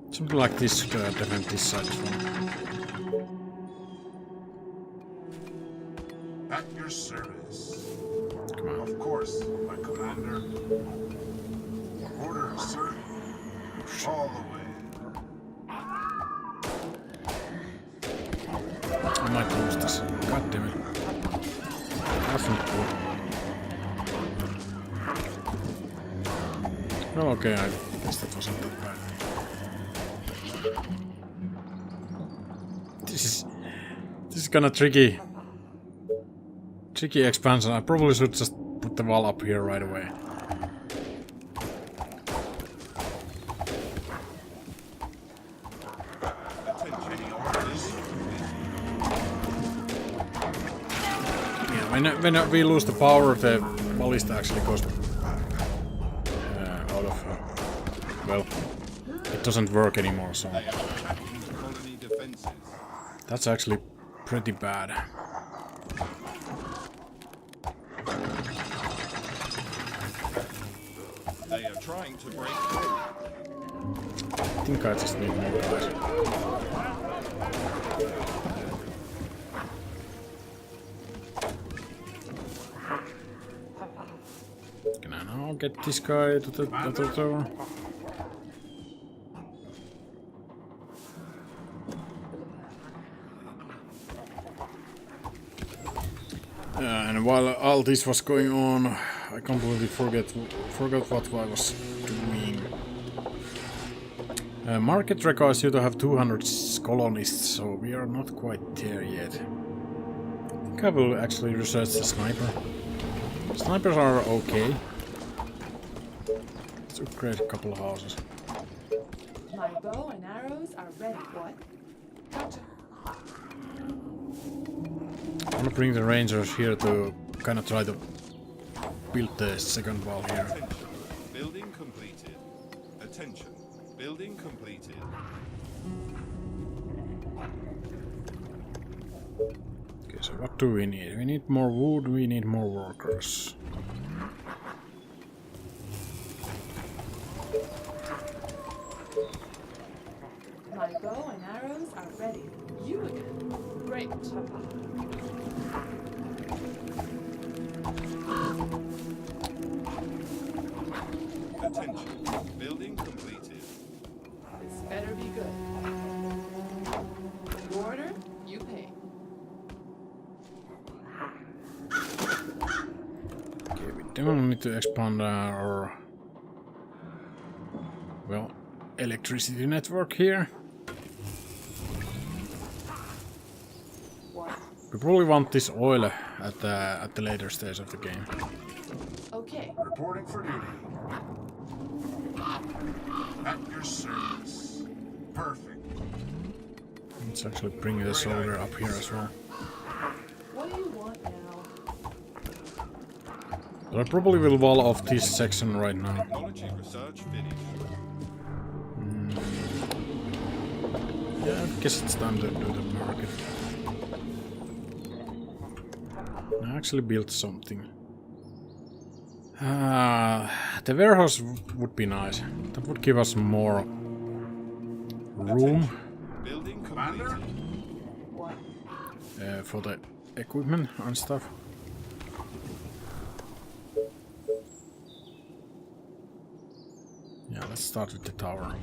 [SPEAKER 1] something like this should defend this side as well.
[SPEAKER 5] At your service.
[SPEAKER 1] Come on.
[SPEAKER 5] Of course, my commander. Order, sir. All the way.
[SPEAKER 1] I might lose this. God damn it. That's not cool. Well, okay, I guess that wasn't that bad. This is kinda tricky. Tricky expansion. I probably should just put the wall up here right away.
[SPEAKER 3] Attention orders.
[SPEAKER 1] Yeah, when we lose the power, the ballista actually goes out of. Well, it doesn't work anymore, so
[SPEAKER 3] They are attacking colony defenses.
[SPEAKER 1] that's actually pretty bad.
[SPEAKER 3] They are trying to break through.
[SPEAKER 1] I think I just need more guys. Can I now get this guy to the tower? And while all this was going on, I completely forgot what I was doing. Market requires you to have 200 colonists, so we are not quite there yet. I think think I will actually research the sniper. Snipers are okay. Let's upgrade a couple of houses.
[SPEAKER 2] My bow and arrows are ready. What? Gotcha.
[SPEAKER 1] I want to bring the rangers here to kind of try to build the second wall here.
[SPEAKER 3] Attention. Building completed. Attention. Building completed.
[SPEAKER 1] Okay, so what do we need? We need more wood, we need more workers.
[SPEAKER 2] My bow and arrows are ready. You again. Great.
[SPEAKER 3] Attention. Building completed.
[SPEAKER 2] This better be good. You order, you pay.
[SPEAKER 1] Okay, we definitely need to expand our, well, electricity network here.
[SPEAKER 2] What?
[SPEAKER 1] We probably want this oil at the later stage of the game.
[SPEAKER 2] Okay.
[SPEAKER 5] Reporting for duty. At your service. Perfect.
[SPEAKER 1] Let's actually bring the soldier up here as well.
[SPEAKER 2] What do you want now?
[SPEAKER 1] But I probably will wall off this section right now.
[SPEAKER 3] Technology research finished.
[SPEAKER 1] Yeah, I guess it's time to do the market. I actually built something. The warehouse would be nice. That would give us more room
[SPEAKER 3] Building completed.
[SPEAKER 2] What?
[SPEAKER 1] for the equipment and stuff. Yeah, let's start with the tower.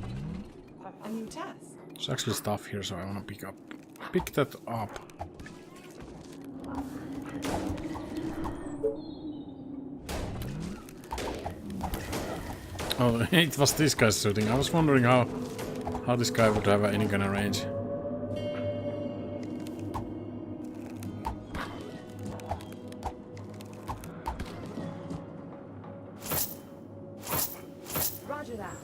[SPEAKER 2] A new task.
[SPEAKER 1] There's actually stuff here, so I want to pick that up. Oh, it was this guy shooting. I was wondering how this guy would have any kind of range.
[SPEAKER 2] Roger that.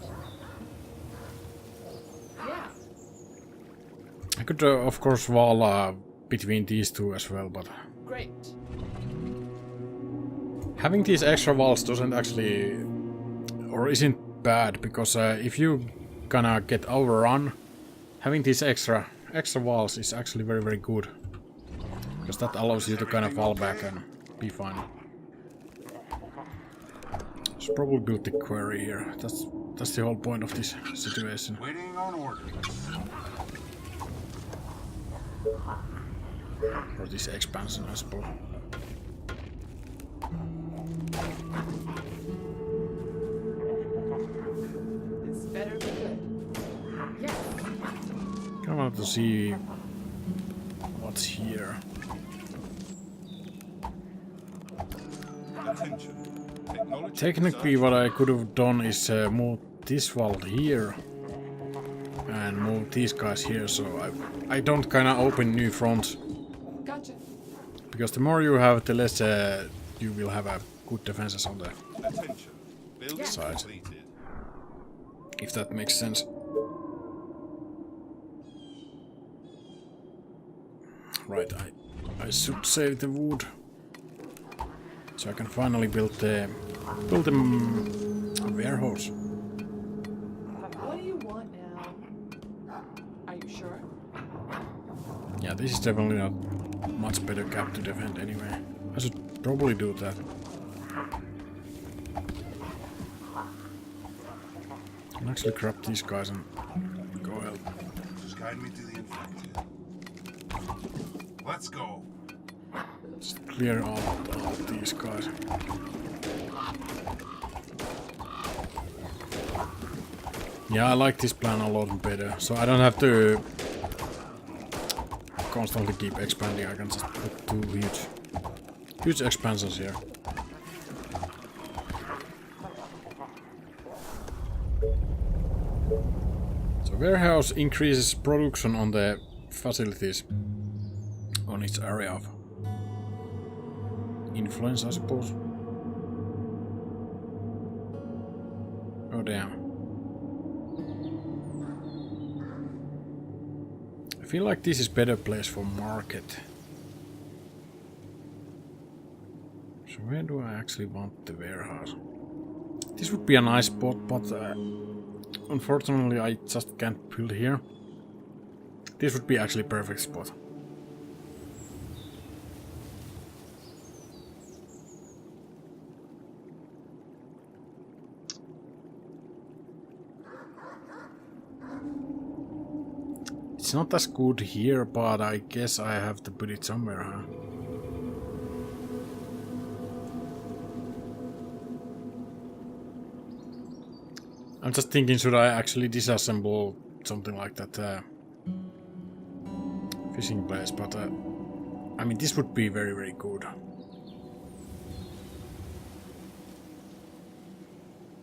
[SPEAKER 2] Yeah.
[SPEAKER 1] I could, of course, wall between these two as well, but
[SPEAKER 2] Great.
[SPEAKER 1] having these extra walls doesn't actually, or isn't bad, because if you gonna get overrun, having these extra walls is actually very, very good, because that allows you to kind of fall back and be fine. Should probably build the quarry here. That's the whole point of this situation.
[SPEAKER 5] Waiting on orders.
[SPEAKER 1] Or this expansion, I suppose.
[SPEAKER 2] This better be good. Yes.
[SPEAKER 1] I want to see what's here.
[SPEAKER 3] Attention. Technology
[SPEAKER 1] Technically, what I could have done is move this wall here and move these guys here, so I don't kind of open new fronts,
[SPEAKER 2] Gotcha.
[SPEAKER 1] because the more you have, the less you will have a good defenses on the,
[SPEAKER 3] Attention. Building
[SPEAKER 1] Side.
[SPEAKER 3] completed.
[SPEAKER 1] if that makes sense. Right, I should save the wood, so I can finally build the warehouse.
[SPEAKER 2] What do you want now? Are you sure?
[SPEAKER 1] Yeah, this is definitely not much better cap to defend anyway. I should probably do that. I can actually grab these guys and go help.
[SPEAKER 5] Just guide me to the infected. Let's go.
[SPEAKER 1] Just clear all these guys. Yeah, I like this plan a lot better, so I don't have to constantly keep expanding. I can just put two huge expansions here. So warehouse increases production on the facilities on its area of influence, I suppose. Oh damn. I feel like this is better place for market. So where do I actually want the warehouse? This would be a nice spot, but unfortunately I just can't build here. This would be actually perfect spot. It's not as good here, but I guess I have to put it somewhere, huh? I'm just thinking, should I actually disassemble something like that fishing place, but I mean, this would be very, very good.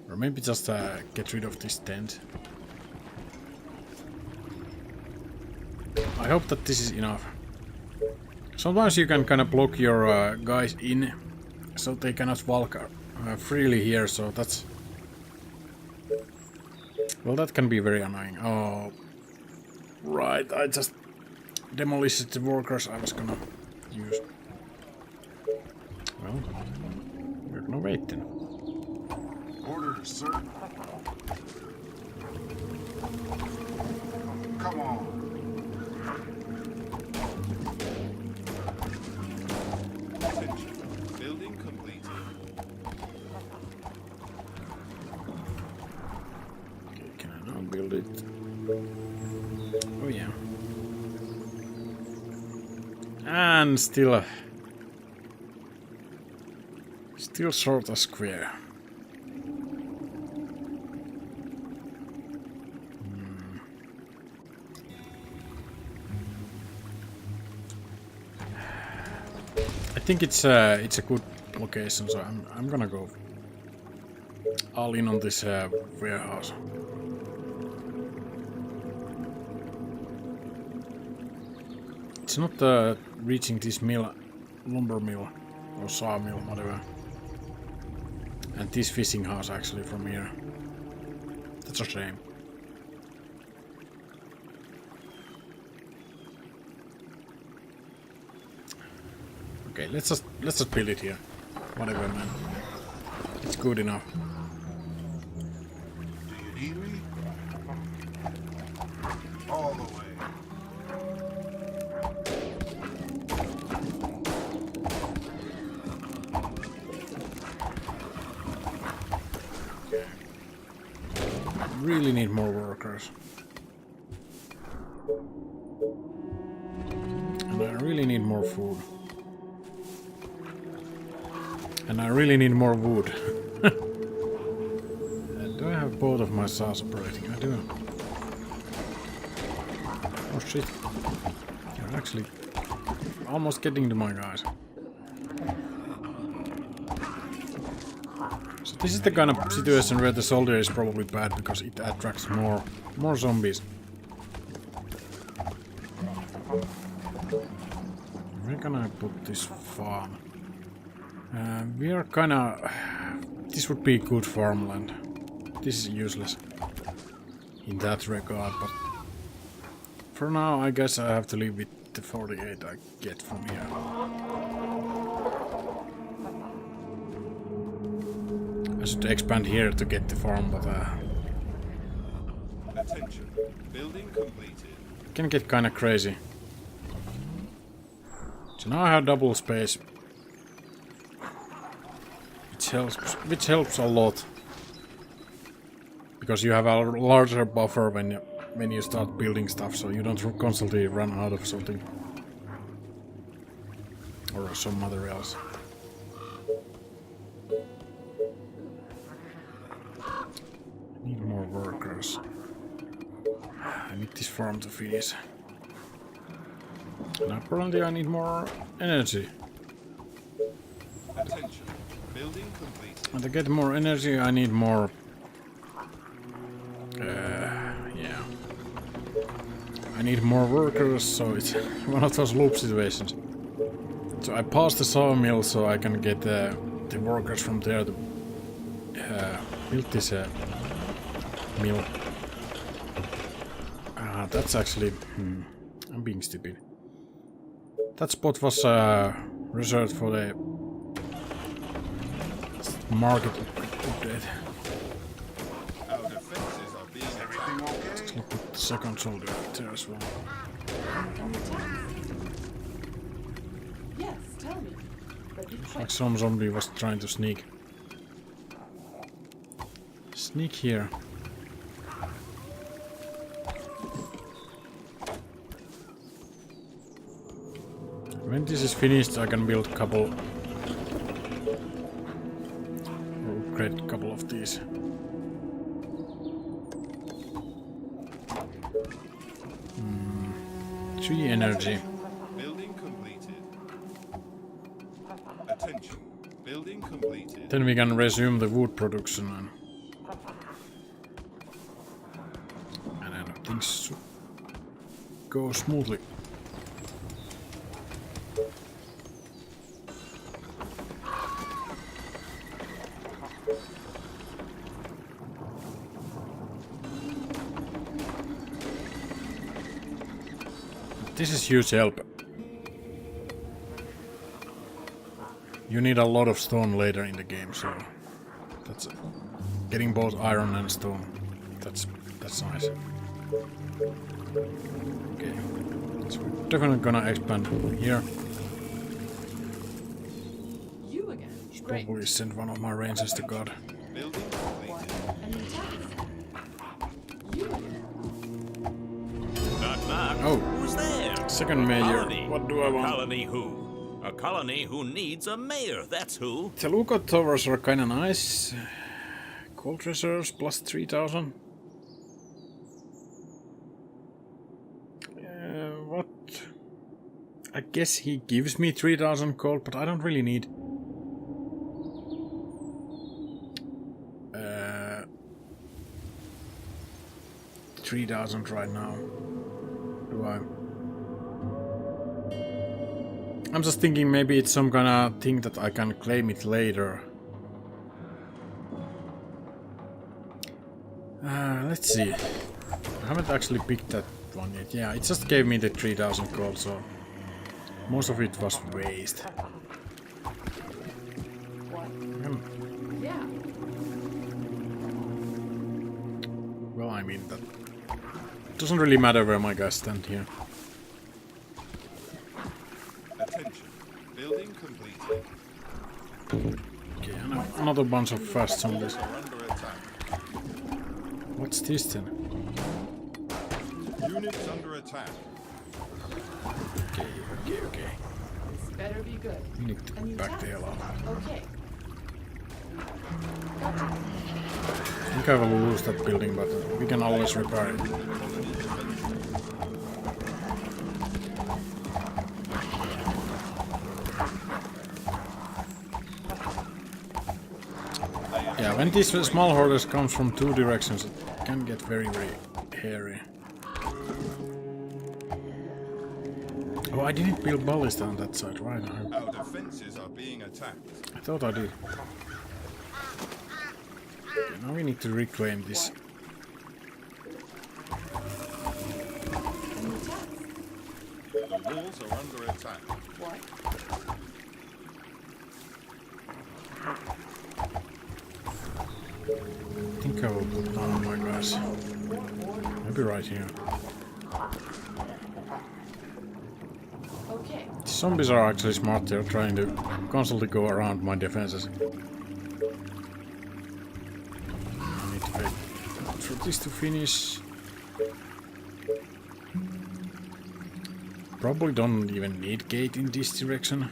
[SPEAKER 1] Or maybe just get rid of this tent. I hope that this is enough. Sometimes you can kind of block your guys in, so they cannot walk freely here, so that's... Well, that can be very annoying. Oh, right, I just demolished the workers I was gonna use. Well, we're gonna wait then.
[SPEAKER 5] Orders, sir. Come on.
[SPEAKER 3] Attention. Building completed.
[SPEAKER 1] Okay, can I now build it? Oh yeah. And still short a square. I think it's a good location, so I'm gonna go all in on this warehouse. It's not reaching this mill, lumber mill or sawmill, whatever. And this fishing house actually from here. That's a shame. Okay, let's just build it here. Whatever, man. It's good enough.
[SPEAKER 5] Do you need me? All the way.
[SPEAKER 1] Really need more workers. And I really need more food. And I really need more wood. Do I have both of my saws operating? I do. Oh shit. You're actually almost getting to my guys. So this is the kind of situation where the soldier is probably bad because it attracts more zombies. Where can I put this farm? We are kinda... This would be good farmland. This is useless in that regard, but for now I guess I have to live with the 48 I get from here. I should expand here to get the farm, but
[SPEAKER 3] Attention. Building completed.
[SPEAKER 1] it can get kinda crazy. So now I have double space. Which helps a lot. Because you have a larger buffer when you start building stuff, so you don't constantly run out of something. Or some other else. I need more workers. I need this farm to finish. And apparently I need more energy.
[SPEAKER 3] Attention. Building completed.
[SPEAKER 1] And to get more energy I need more... yeah. I need more workers, so it's one of those loop situations. So I paused the sawmill so I can get the workers from there to build this mill. That's actually... I'm being stupid. That spot was reserved for the market update.
[SPEAKER 3] Our defenses are being attacked.
[SPEAKER 5] Everything okay?
[SPEAKER 1] Actually put the second soldier out there as well.
[SPEAKER 2] Any attacks? Yes, tell me. But be quick.
[SPEAKER 1] Like some zombie was trying to sneak. Sneak here. When this is finished, I can build a couple, or upgrade a couple of these. 3 energy.
[SPEAKER 3] Building completed. Attention. Building completed.
[SPEAKER 1] Then we can resume the wood production and then things should go smoothly. This is huge help. You need a lot of stone later in the game, so that's getting both iron and stone. That's nice. Okay, so we're definitely gonna expand here.
[SPEAKER 2] You again. Great.
[SPEAKER 1] Probably send one of my rangers to God.
[SPEAKER 3] Building completed.
[SPEAKER 2] Any attacks? You again.
[SPEAKER 6] Knock, knock.
[SPEAKER 1] Oh.
[SPEAKER 6] Who's there?
[SPEAKER 1] Second major.
[SPEAKER 6] Colony.
[SPEAKER 1] What do I
[SPEAKER 6] A
[SPEAKER 1] want?
[SPEAKER 6] colony who? A colony who needs a mayor, that's who.
[SPEAKER 1] The lookout towers are kinda nice. Gold reserves plus 3,000. What? I guess he gives me 3,000 gold, but I don't really need. 3,000 right now. Do I? I'm just thinking maybe it's some kind of thing that I can claim it later. Let's see. I haven't actually picked that one yet. Yeah, it just gave me the 3,000 gold, so most of it was waste.
[SPEAKER 2] Yeah.
[SPEAKER 1] Well, I mean that doesn't really matter where my guys stand here.
[SPEAKER 3] Attention. Building completed.
[SPEAKER 1] Okay, another bunch of fast zombies.
[SPEAKER 3] Are under attack.
[SPEAKER 1] What's this then?
[SPEAKER 3] Units under attack.
[SPEAKER 1] Okay.
[SPEAKER 2] This better be good.
[SPEAKER 1] We need to
[SPEAKER 2] Any
[SPEAKER 1] back the
[SPEAKER 2] attacks?
[SPEAKER 1] hell up.
[SPEAKER 2] Okay.
[SPEAKER 1] I think I will lose that building, but we can always repair it. Yeah, when these small hoarders comes from 2 directions, it can get very, very hairy. Oh, I didn't build ballista on that side, right?
[SPEAKER 3] Our defenses are being attacked.
[SPEAKER 1] I thought I did. Okay, now we need to reclaim this.
[SPEAKER 3] The walls are under attack.
[SPEAKER 2] What?
[SPEAKER 1] I think I will put down my guys. Maybe right here.
[SPEAKER 2] Okay.
[SPEAKER 1] The zombies are actually smart, they're trying to constantly go around my defenses. I need to wait for this to finish. Probably don't even need gate in this direction.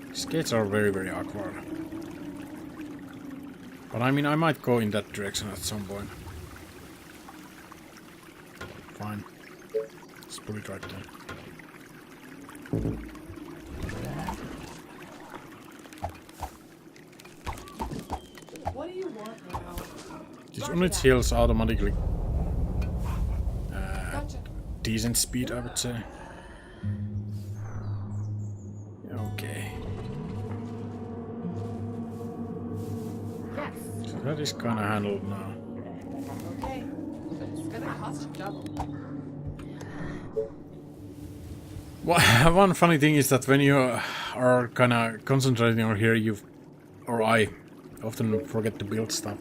[SPEAKER 1] These gates are very, very awkward. But I mean, I might go in that direction at some point. Fine. Let's put it right there.
[SPEAKER 2] What do you want now?
[SPEAKER 1] This unit heals automatically.
[SPEAKER 2] Gotcha.
[SPEAKER 1] Decent speed, I would say. So that is kinda handled now.
[SPEAKER 2] Okay, but it's gonna cost you double.
[SPEAKER 1] One funny thing is that when you are kinda concentrating on here, I often forget to build stuff.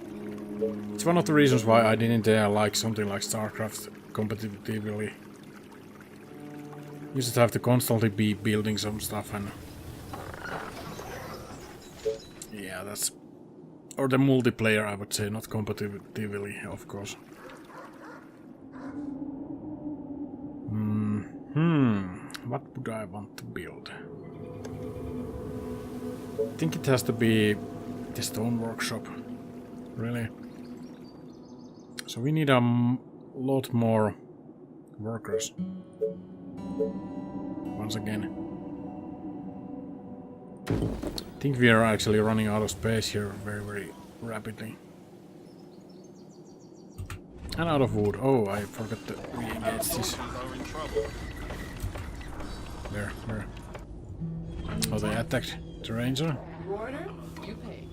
[SPEAKER 1] It's one of the reasons why I didn't like something like StarCraft competitively. You just have to constantly be building some stuff and... Yeah, that's... Or the multiplayer, I would say, not competitively, of course. What would I want to build? I think it has to be the stone workshop. Really? So we need a lot more workers. Once again. I think we are actually running out of space here very rapidly. And out of wood. Oh, I forgot to re-engage this.
[SPEAKER 3] Are in trouble.
[SPEAKER 1] Where? Oh, they attacked the ranger?
[SPEAKER 2] You order, you pay.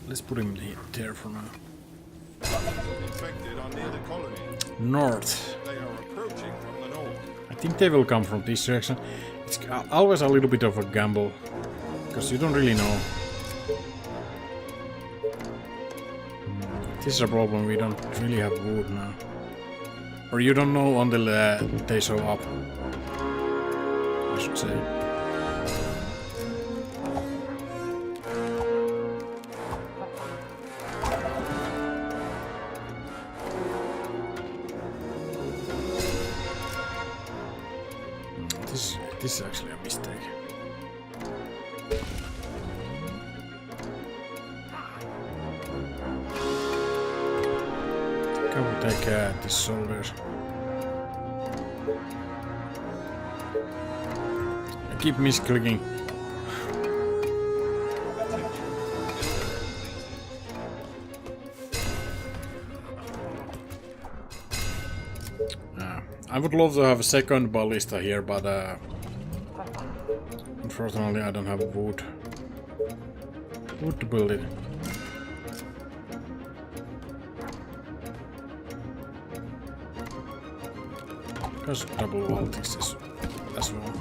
[SPEAKER 1] Let's put him there for now.
[SPEAKER 3] Infected are near the colony.
[SPEAKER 1] North.
[SPEAKER 3] They are approaching from the north.
[SPEAKER 1] I think they will come from this direction. It's always a little bit of a gamble, because you don't really know. This is a problem, we don't really have wood now. Or you don't know until they show up, I should say. This is actually a mistake. I will take these soldiers. I keep misclicking. I would love to have a second ballista here, but unfortunately I don't have wood. Wood to build it. There's double wall this as well.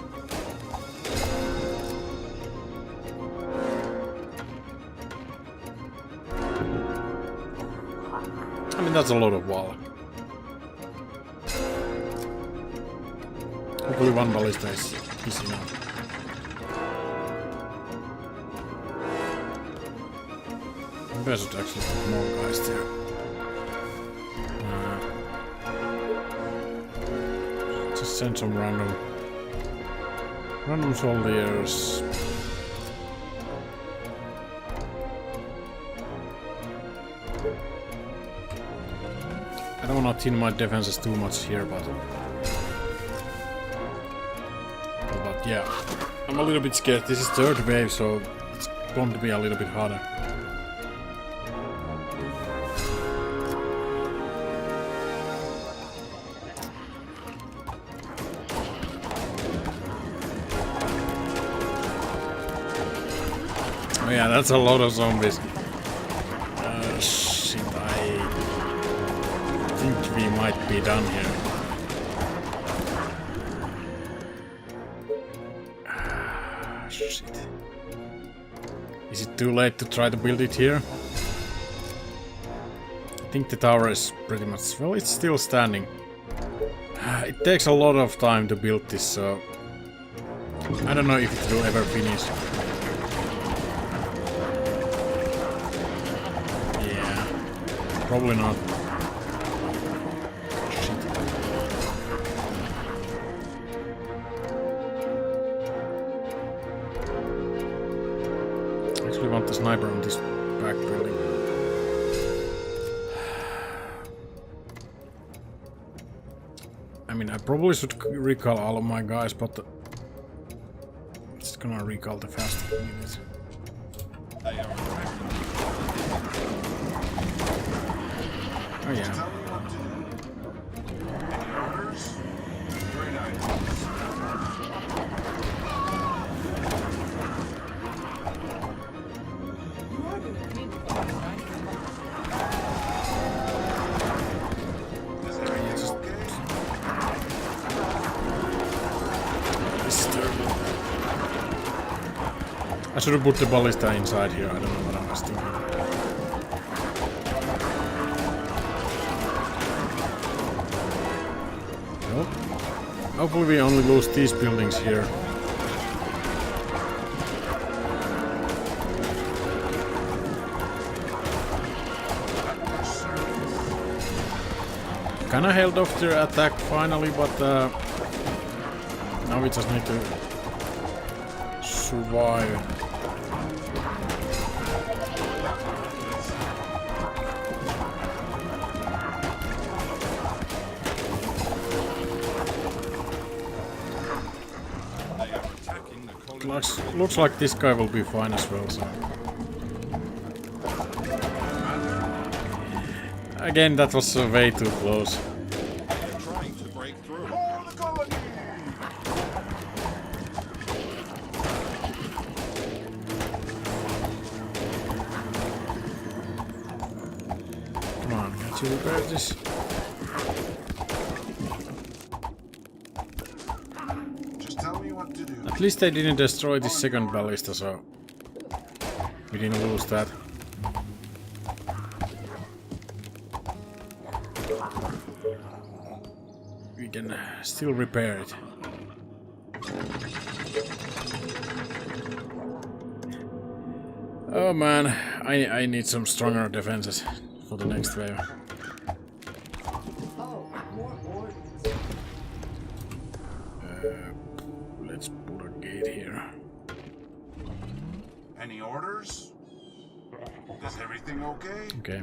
[SPEAKER 1] I mean, that's a lot of wall. Hopefully one ballista is enough. Maybe I should actually put more guys there. Just send some random soldiers. I don't want to tin my defenses too much here, but yeah, I'm a little bit scared. This is third wave, so it's going to be a little bit harder. Oh yeah, that's a lot of zombies. Shit, I think we might be done here. Shit. Is it too late to try to build it here? I think the tower is pretty much... well, it's still standing. It takes a lot of time to build this, so... I don't know if it will ever finish. Probably not. Shit. I actually want the sniper on this back building. I mean, I probably should recall all of my guys, but it's gonna recall the fast units.
[SPEAKER 3] They are
[SPEAKER 1] Oh yeah.
[SPEAKER 5] Tell me what to do. Any orders? Great ideas.
[SPEAKER 2] You are gonna pay me.
[SPEAKER 1] I should have put the ballista inside here. I don't know what I was thinking. Nope. Hopefully we only lose these buildings here. Kinda held off their attack finally, but now we just need to survive.
[SPEAKER 3] They are attacking the colony.
[SPEAKER 1] Looks like this guy will be fine as well, so. Again, that was way too close.
[SPEAKER 3] They are trying to break through.
[SPEAKER 5] For the colony!
[SPEAKER 1] Come on, can't you repair this?
[SPEAKER 5] Just tell me what to do.
[SPEAKER 1] At least they didn't destroy this second ballista, so we didn't lose that. We can still repair it. Oh man, I need some stronger defenses for the next wave.
[SPEAKER 2] Oh, more orders.
[SPEAKER 1] Let's put a gate here.
[SPEAKER 5] Any orders? Is everything okay?
[SPEAKER 1] Okay.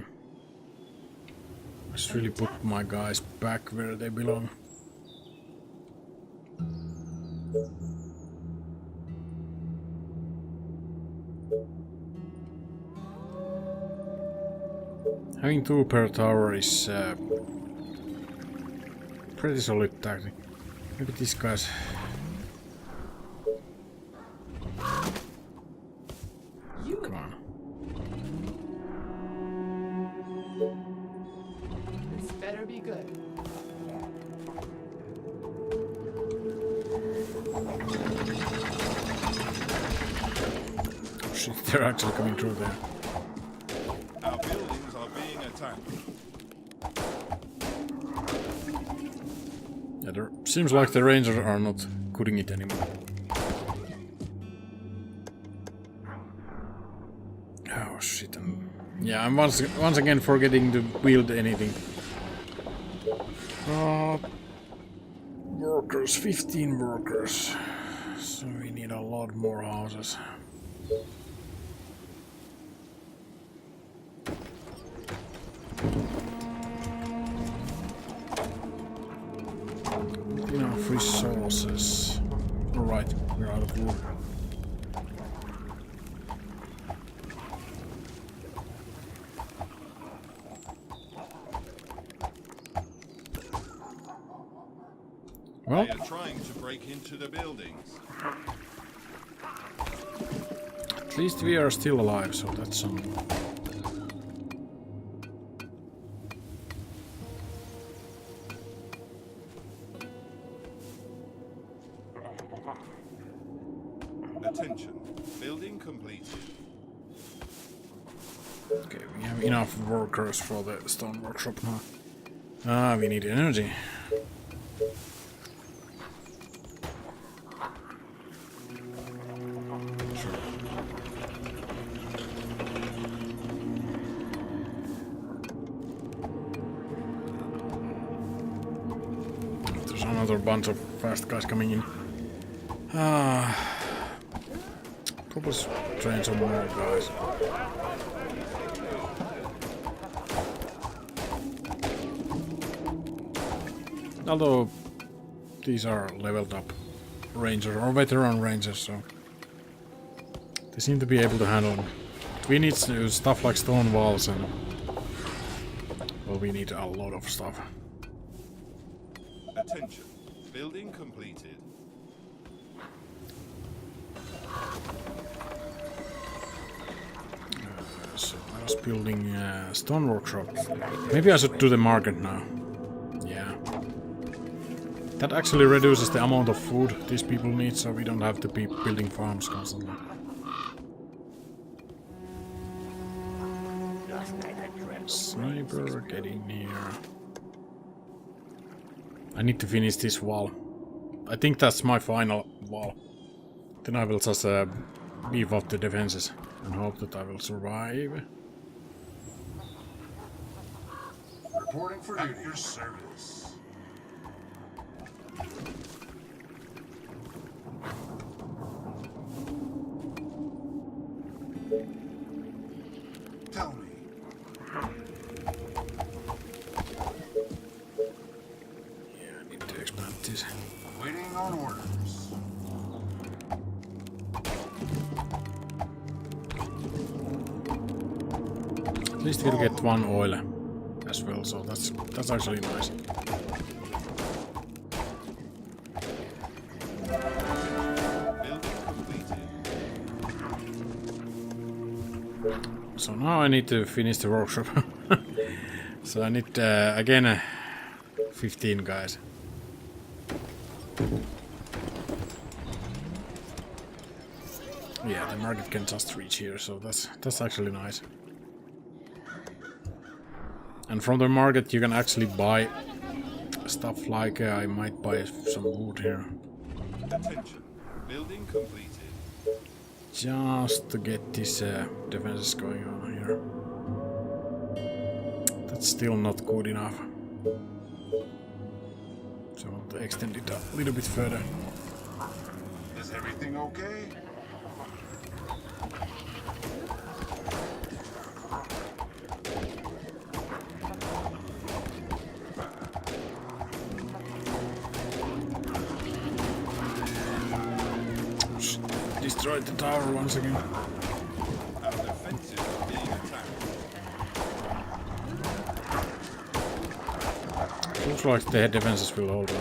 [SPEAKER 1] Let's really put my guys back where they belong. Having two per tower is pretty solid tactic. Maybe these guys. Come on.
[SPEAKER 2] This better be good.
[SPEAKER 1] Oh shit, they're actually coming through there.
[SPEAKER 3] Our buildings are being attacked.
[SPEAKER 1] Yeah, there seems like the Rangers are not cutting it anymore. Oh shit! Yeah, I'm once again forgetting to build anything. Workers, 15 workers. So we need a lot more houses. Enough resources. Alright, we're out of wood. Well,
[SPEAKER 3] They are trying to break into the buildings.
[SPEAKER 1] at least we are still alive, so that's something.
[SPEAKER 3] Attention. Building completed.
[SPEAKER 1] Okay, we have enough workers for the stone workshop now. Ah, we need energy. Sure. There's another bunch of fast guys coming in. Probably train some more guys. Although these are leveled up rangers or veteran rangers, so they seem to be able to handle them. We need stuff like stone walls and well, we need a lot of stuff.
[SPEAKER 3] Attention. Building completed.
[SPEAKER 1] So I was building a stone workshop. Maybe I should do the market now. Yeah. That actually reduces the amount of food these people need, so we don't have to be building farms constantly.
[SPEAKER 4] Last night I dreamt of
[SPEAKER 1] Sniper, get in here. I need to finish this wall. I think that's my final wall. Then I will just beef up the defenses and hope that I will survive.
[SPEAKER 5] Reporting for duty. At your service. Tell me.
[SPEAKER 1] Yeah, I need to expand this.
[SPEAKER 5] Waiting on orders.
[SPEAKER 1] At least we'll get one oil as well, so that's actually nice.
[SPEAKER 3] Building completed.
[SPEAKER 1] So now I need to finish the workshop. So I need again 15 guys. Yeah, the market can just reach here, so that's actually nice. And from the market you can actually buy stuff like I might buy some wood here.
[SPEAKER 3] Attention. Building completed.
[SPEAKER 1] Just to get these defenses going on here. That's still not good enough. So I want to extend it a little bit further.
[SPEAKER 5] Is everything okay?
[SPEAKER 1] Destroyed the tower once again.
[SPEAKER 3] Our defenses are being attacked.
[SPEAKER 1] Looks like the defenses will hold up.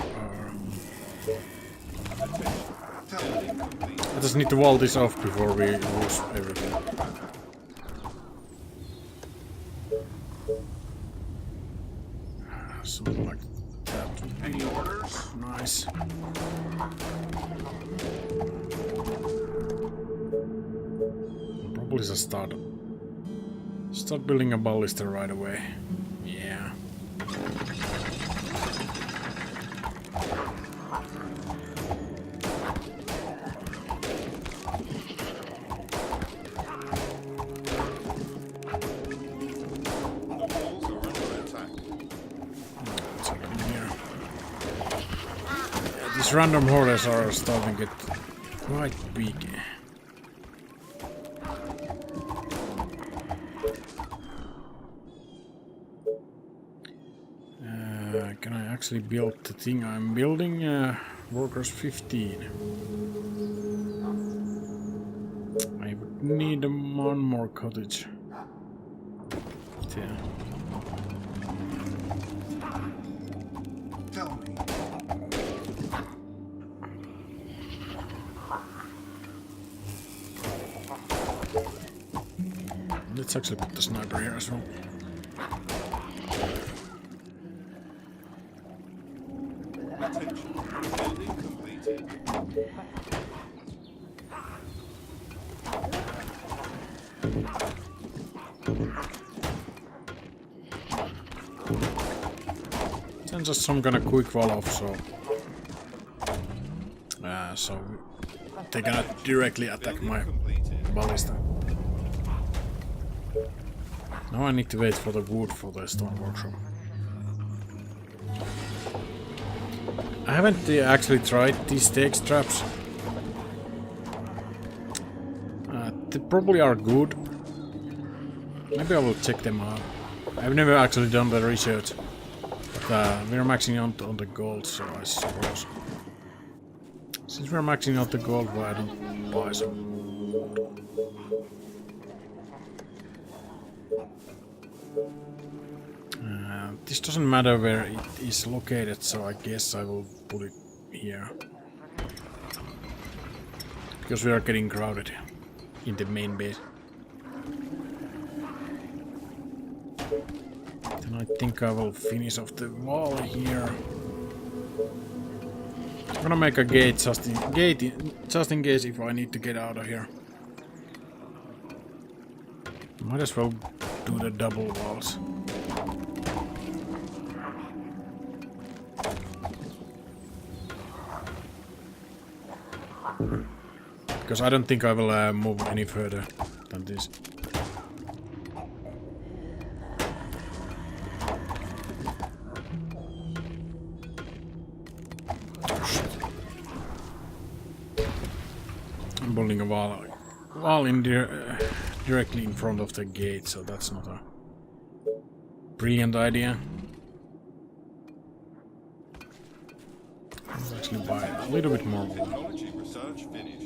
[SPEAKER 3] Building complete.
[SPEAKER 1] I just need to wall this off before we lose everything. Something like that would be
[SPEAKER 5] Any orders?
[SPEAKER 1] nice. Probably just start building a ballista right away. Yeah.
[SPEAKER 3] The walls are under attack.
[SPEAKER 1] What's happening here? Yeah, these random hordes are starting to get quite big. Can I actually build the thing I'm building? Workers 15. I would need one more cottage. Yeah.
[SPEAKER 5] Tell me.
[SPEAKER 1] Let's actually put the sniper here as well.
[SPEAKER 3] Attention. Building completed.
[SPEAKER 1] Then just some kind of quick wall off, so they cannot directly attack my
[SPEAKER 3] Completed.
[SPEAKER 1] ballista. Now I need to wait for the wood for the stone workshop. I haven't actually tried these stake traps. They probably are good. Maybe I will check them out. I've never actually done the research. But we're maxing out on the gold, so I suppose. Since we're maxing out the gold, why don't buy some? This doesn't matter where it is located, so I guess I will put it here. Because we are getting crowded in the main base. Then I think I will finish off the wall here. I'm gonna make a gate just in case if I need to get out of here. Might as well do the double walls. Because I don't think I will move any further than this. Oh, shit. I'm building a wall in directly in front of the gate, so that's not a brilliant idea. Let's actually buy a little bit more wood.
[SPEAKER 3] Technology research finished.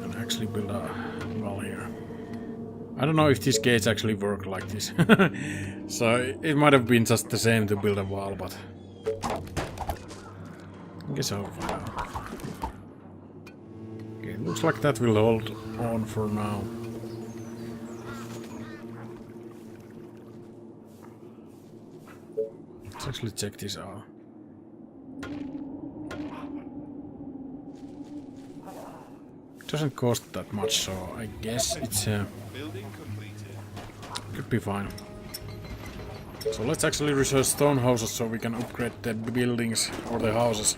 [SPEAKER 1] And actually build a wall here. I don't know if these gates actually work like this. So it might have been just the same to build a wall, but I guess I'll find out. Okay, looks like that will hold on for now. Let's actually check this out. Doesn't cost that much, so I guess it's
[SPEAKER 3] Building completed.
[SPEAKER 1] could be fine. So let's actually research stone houses so we can upgrade the buildings or the houses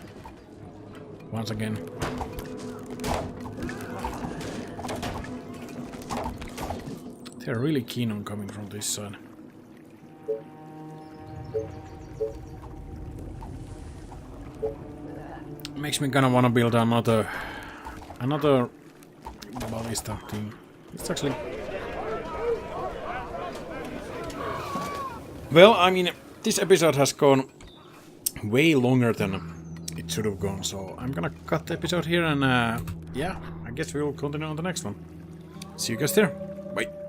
[SPEAKER 1] once again. They're really keen on coming from this side. Makes me kinda wanna build another ballista thing. It's actually... Well, I mean, this episode has gone way longer than it should have gone, so I'm gonna cut the episode here and yeah, I guess we'll continue on the next one. See you guys there. Bye.